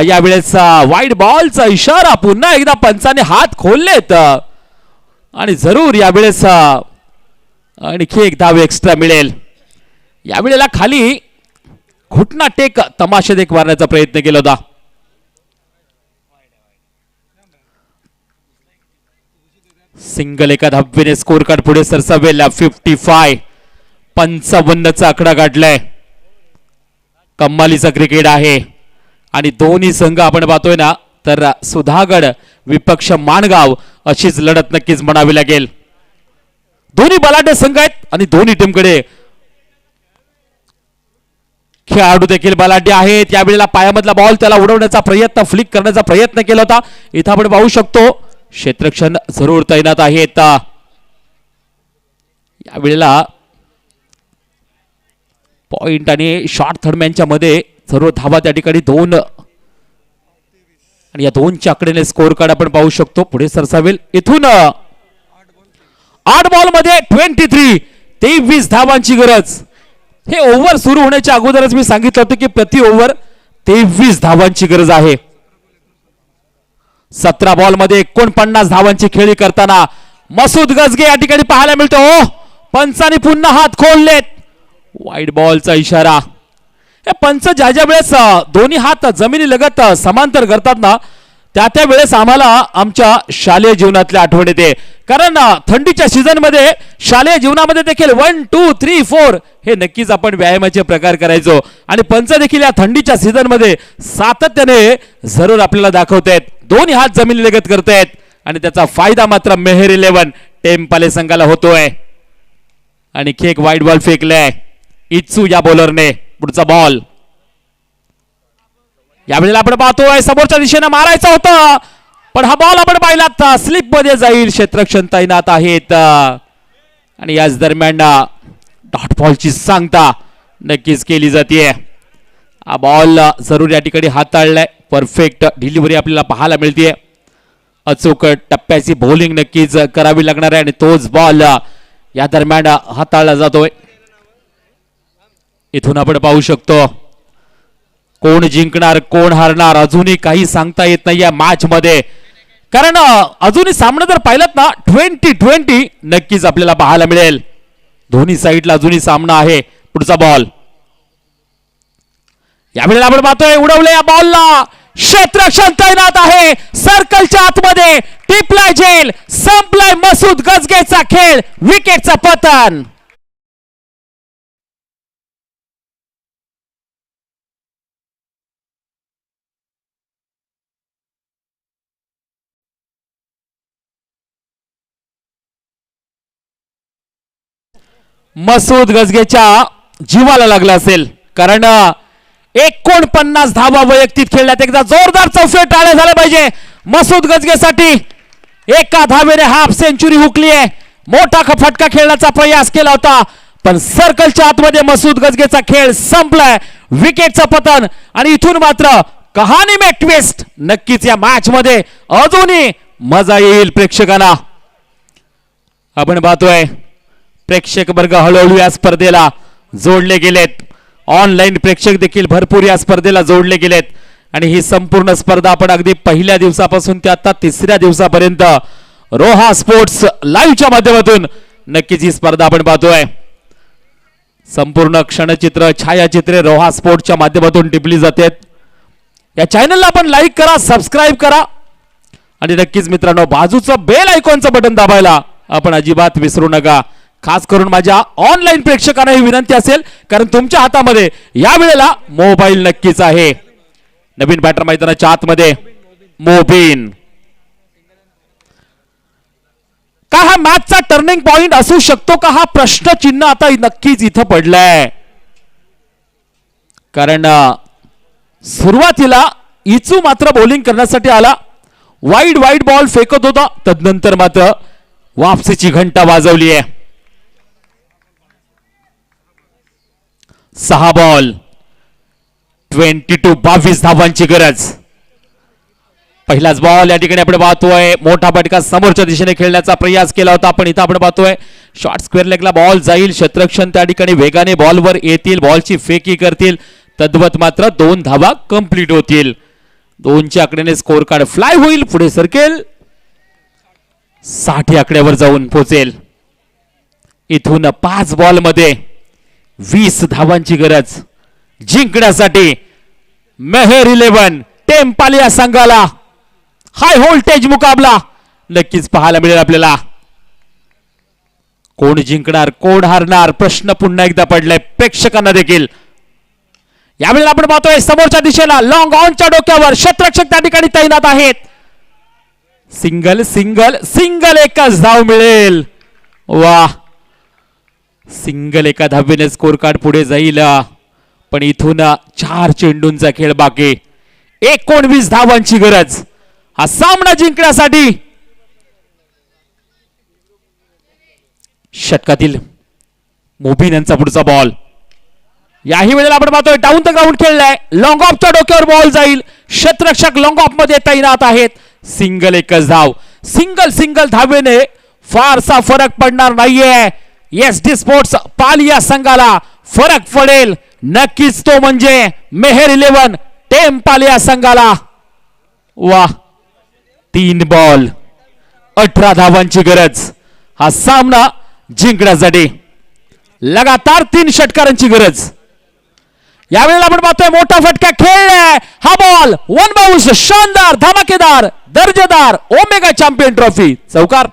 यावेळेस व्हाईट बॉलचा इशारा पुन्हा एकदा पंचाने हात खोललेत आणि जरूर यावेळेस आणखी एक धाव एक्स्ट्रा मिळेल. यावेळेला खाली घुटना टेक तमाशा देख मारण्याचा प्रयत्न केला होता. सिंगल एका धावेने स्कोर कार्ड पुढे सरसावेल. 55 चा आकडा गाठलाय. कम्मालीचा क्रिकेट आहे आणि दोन्ही संघ आपण पाहतोय ना तर सुधागड विपक्ष माणगाव अशीच लढत नक्कीच म्हणावी लागेल. दोन्ही बलाढ्य संघ आहेत आणि दोन्ही टीमकडे खेळाडू देखील बलाढ्य आहेत. यावेळेला पायामधला बॉल त्याला उडवण्याचा प्रयत्न फ्लिक करण्याचा प्रयत्न केला होता. इथं आपण पाहू शकतो क्षेत्ररक्षण जरूर तैनात आहेत. यावेळेला पॉइंट आणि शॉर्ट थर्डमॅनच्या मध्ये सर्व धावा त्या ठिकाणी 2 आणि या 2च्या आकड्याने स्कोर कार्ड आपण पाहू शकतो पुढे सरसावेल. इथून 8 बॉल मध्ये 23 धावांची गरज. हे ओव्हर सुरू होण्याच्या अगोदरच मी सांगितलं होतं की प्रति ओव्हर 23 धावांची गरज आहे. 17 बॉल मध्ये 49 धावांची खेळी करताना मसूद गजगे या ठिकाणी पाहायला मिळतो. पंचाने पुन्हा हात खोललेत. व्हाईट बॉलचा इशारा. हे पंच ज्या वेळेस दोन्ही हात जमिनी लगत समांतर करतात ना त्या वेळेस आम्हाला आमच्या शालेय जीवनातल्या आठवण येते. कारण थंडीच्या सीझन मध्ये शालेय जीवनामध्ये देखील 1 2 3 4 हे नक्कीच आपण व्यायामाचे प्रकार करायचो आणि पंच देखील या थंडीच्या सीझन मध्ये सातत्याने जरूर आपल्याला दाखवतायत. दोन्ही हात जमिनीलगत करतायत आणि त्याचा फायदा मात्र मेहर 11 टेम्पाले संघाला होतोय. आणि एक वाईड बॉल फेकलाय इत्सू या बॉलरने. पुढचा बॉल यावेळेला आपण पाहतोय समोरच्या दिशेने मारायचा होता पण हा बॉल आपण पाहिला स्लिप मध्ये जाईल. क्षेत्ररक्षण तैनात आहेत आणि याच दरम्यान डॉट बॉलची सांगता नक्कीच केली जाते. हा बॉल जरूर या ठिकाणी हाताळलाय. परफेक्ट डिलिव्हरी आपल्याला पाहायला मिळते. अचूक टप्प्याची बॉलिंग नक्कीच करावी लागणार आहे आणि तोच बॉल या दरम्यान हाताळला जातोय. इथून आपण पाहू शकतो कोण जिंकणार कोण हारणार अजूनही काही सांगता येत नाही या मॅच मध्ये. कारण अजूनही सामना जर पाहिलात ना 20-20 नक्कीच आपल्याला पाहायला मिळेल. दोन्ही साईडला अजूनही सामना आहे. पुढचा बॉल यावेळेला आपण पाहतोय उडवले या बॉलला. क्षेत्ररक्षण तैनात आहे. सर्कलच्या आतमध्ये टिपलाय जेल. संपलाय मसूद गजगेचा खेळ. विकेटचा पतन. मसूद गजगेच्या जीवाला लागला असेल कारण 49 धावा वैयक्तिक खेळण्यात एकदा जोरदार चौफेर टाळ्या झाल्या पाहिजे मसूद गजगेसाठी. एका धावेने हाफ सेंचुरी हुकली आहे. मोठा फटका खेळण्याचा प्रयास केला होता पण सर्कलच्या आतमध्ये मसूद गजगेचा खेळ संपलाय. विकेटचं पतन आणि इथून मात्र कहाणी में ट्विस्ट. नक्कीच या मॅच मध्ये अजूनही मजा येईल प्रेक्षकांना. आपण पाहतोय प्रेक्षक वर्ग हळूहळू या स्पर्धेला जोडले गेलेत. ऑनलाईन प्रेक्षक देखील भरपूर या स्पर्धेला जोडले गेलेत आणि ही संपूर्ण स्पर्धा आपण अगदी पहिल्या दिवसापासून ते आता तिसऱ्या दिवसापर्यंत रोहा स्पोर्ट्स लाईव्हच्या माध्यमातून नक्कीच ही स्पर्धा आपण पाहतोय. संपूर्ण क्षणचित्र छायाचित्रे रोहा स्पोर्ट्सच्या माध्यमातून टिपली जातात. या चॅनलला आपण लाईक करा सबस्क्राईब करा आणि नक्कीच मित्रांनो बाजूचं बेल आयकॉनचं बटन दाबायला आपण अजिबात विसरू नका. खास करून माझ्या ऑनलाईन प्रेक्षकांना ही विनंती असेल कारण तुमच्या हातामध्ये या वेळेला मोबाईल नक्कीच आहे. नवीन बॅटर मैदानाच्या आतमध्ये मोबिन. का हा मॅचचा टर्निंग पॉइंट असू शकतो का हा प्रश्न चिन्ह आता नक्कीच इथं पडलाय. कारण सुरुवातीला इचू मात्र बॉलिंग करण्यासाठी आला. वाईड बॉल फेकत होता. तदनंतर मात्र वापसीची घंटा वाजवली आहे. 6 बॉल 22 धावांची गरज. पहिलाच बॉल या ठिकाणी आपण पाहतोय मोठा फटका समोरच्या दिशेने खेळण्याचा प्रयास केला होता पण इथं आपण पाहतोय शॉर्ट स्क्वेअर लेगला बॉल जाईल. क्षेत्ररक्षण त्या ठिकाणी वेगाने बॉलवर येतील. बॉलची फेकी करतील. तद्वत मात्र 2 धावा कंप्लीट होतील. 2च्या आकड्याने स्कोर कार्ड फ्लाय होईल. पुढे सरकेल 60 आकड्यावर जाऊन पोहोचेल. इथून 5 बॉल मध्ये 20 धावांची गरज जिंकण्यासाठी. मेहर 11 टेम्पाले या संघाला हाय व्होल्टेज मुकाबला नक्कीच पाहायला मिळेल आपल्याला. कोण जिंकणार कोण हारणार प्रश्न पुन्हा एकदा पडलाय प्रेक्षकांना देखील. यावेळेला आपण पाहतोय समोरच्या दिशेला लॉंग ऑनच्या डोक्यावर क्षेत्ररक्षक त्या ठिकाणी तैनात आहेत. सिंगल सिंगल सिंगल एकच धाव मिळेल. वा सिंगल एका धावेने स्कोर कार्ड पुढे जाईल पण इथून 4 चेंडूंचा खेळ बाकी. 19 धावांची गरज हा सामना जिंकण्यासाठी. षटकातील मोबिन यांचा पुढचा बॉल. याही वेळेला आपण पाहतोय डाऊन द ग्राउंड खेळलाय. लॉंग ऑफच्या डोक्यावर बॉल जाईल. क्षेत्ररक्षक लॉंग ऑफ मध्ये तैनात आहेत. सिंगल एकच धाव. सिंगल धावेने फारसा फरक पडणार नाहीये. एसडी स्पोर्ट्स पाल या संघाला फरक पडेल नक्कीच तो म्हणजे मेहर 11 टेम्पाल या संघाला. वा 3 बॉल 18 धावांची गरज हा सामना जिंकण्यासाठी. लगातार 3 षटकारांची गरज. यावेळेला आपण पाहतोय मोठा फटका खेळलाय, हा बॉल वन बाउंस, शानदार, धमाकेदार, दर्जेदार ओमेगा चॅम्पियन ट्रॉफी चौकार.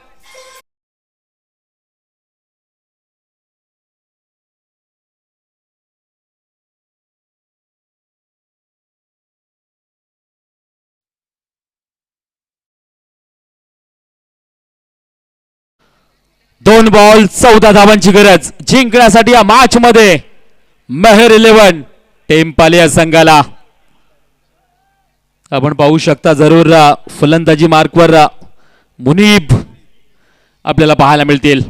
दोन बॉल 14 धावांची गरज जिंकण्यासाठी या मॅच मध्ये मेहर 11 टेम्पाले या संघाला. आपण पाहू शकता जरूर फलंदाजी मार्कवर मुनीब आपल्याला पाहायला मिळतील.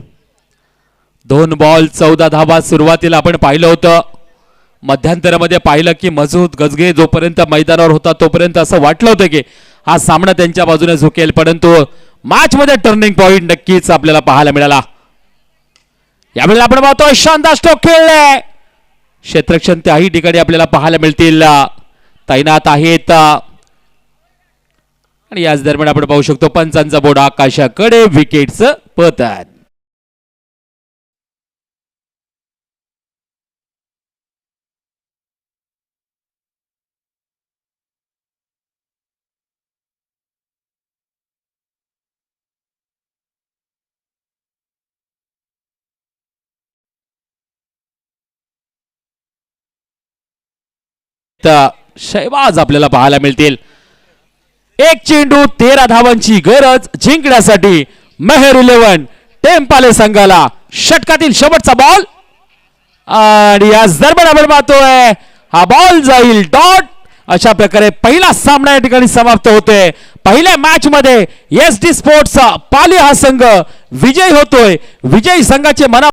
2 बॉल 14 धावा. सुरुवातीला आपण पाहिलं होतं, मध्यंतरामध्ये पाहिलं की मजूद गजगे जोपर्यंत मैदानावर होता तोपर्यंत असं वाटलं होतं की हा सामना त्यांच्या बाजूने झुकेल, परंतु मॅच मध्ये टर्निंग पॉइंट नक्कीच आपल्याला पाहायला मिळाला. यावेळेला आपण पाहतोय शानदार स्ट्रोक खेळलाय, क्षेत्ररक्षण त्याही ठिकाणी आपल्याला पाहायला मिळतील तैनात आहेत. आणि याच दरम्यान आपण पाहू शकतो पंचांचा बोर्ड आकाशाकडे, विकेटचं पतन. शहबाज आपल्याला पाहायला मिळतील. एक चेंडू 13 धावांची गरज जिंकण्यासाठी मेहर 11 टेम्पाले संघाला. षटकातील शेवटचा बॉल आणि याच दरम्यान आपण पाहतोय हा बॉल जाईल डॉट. अशा प्रकारे पहिला सामना या ठिकाणी समाप्त होतोय. पहिल्या मॅच मध्ये SD स्पोर्ट्स पाली हा संघ विजयी होतोय. विजयी संघाचे मना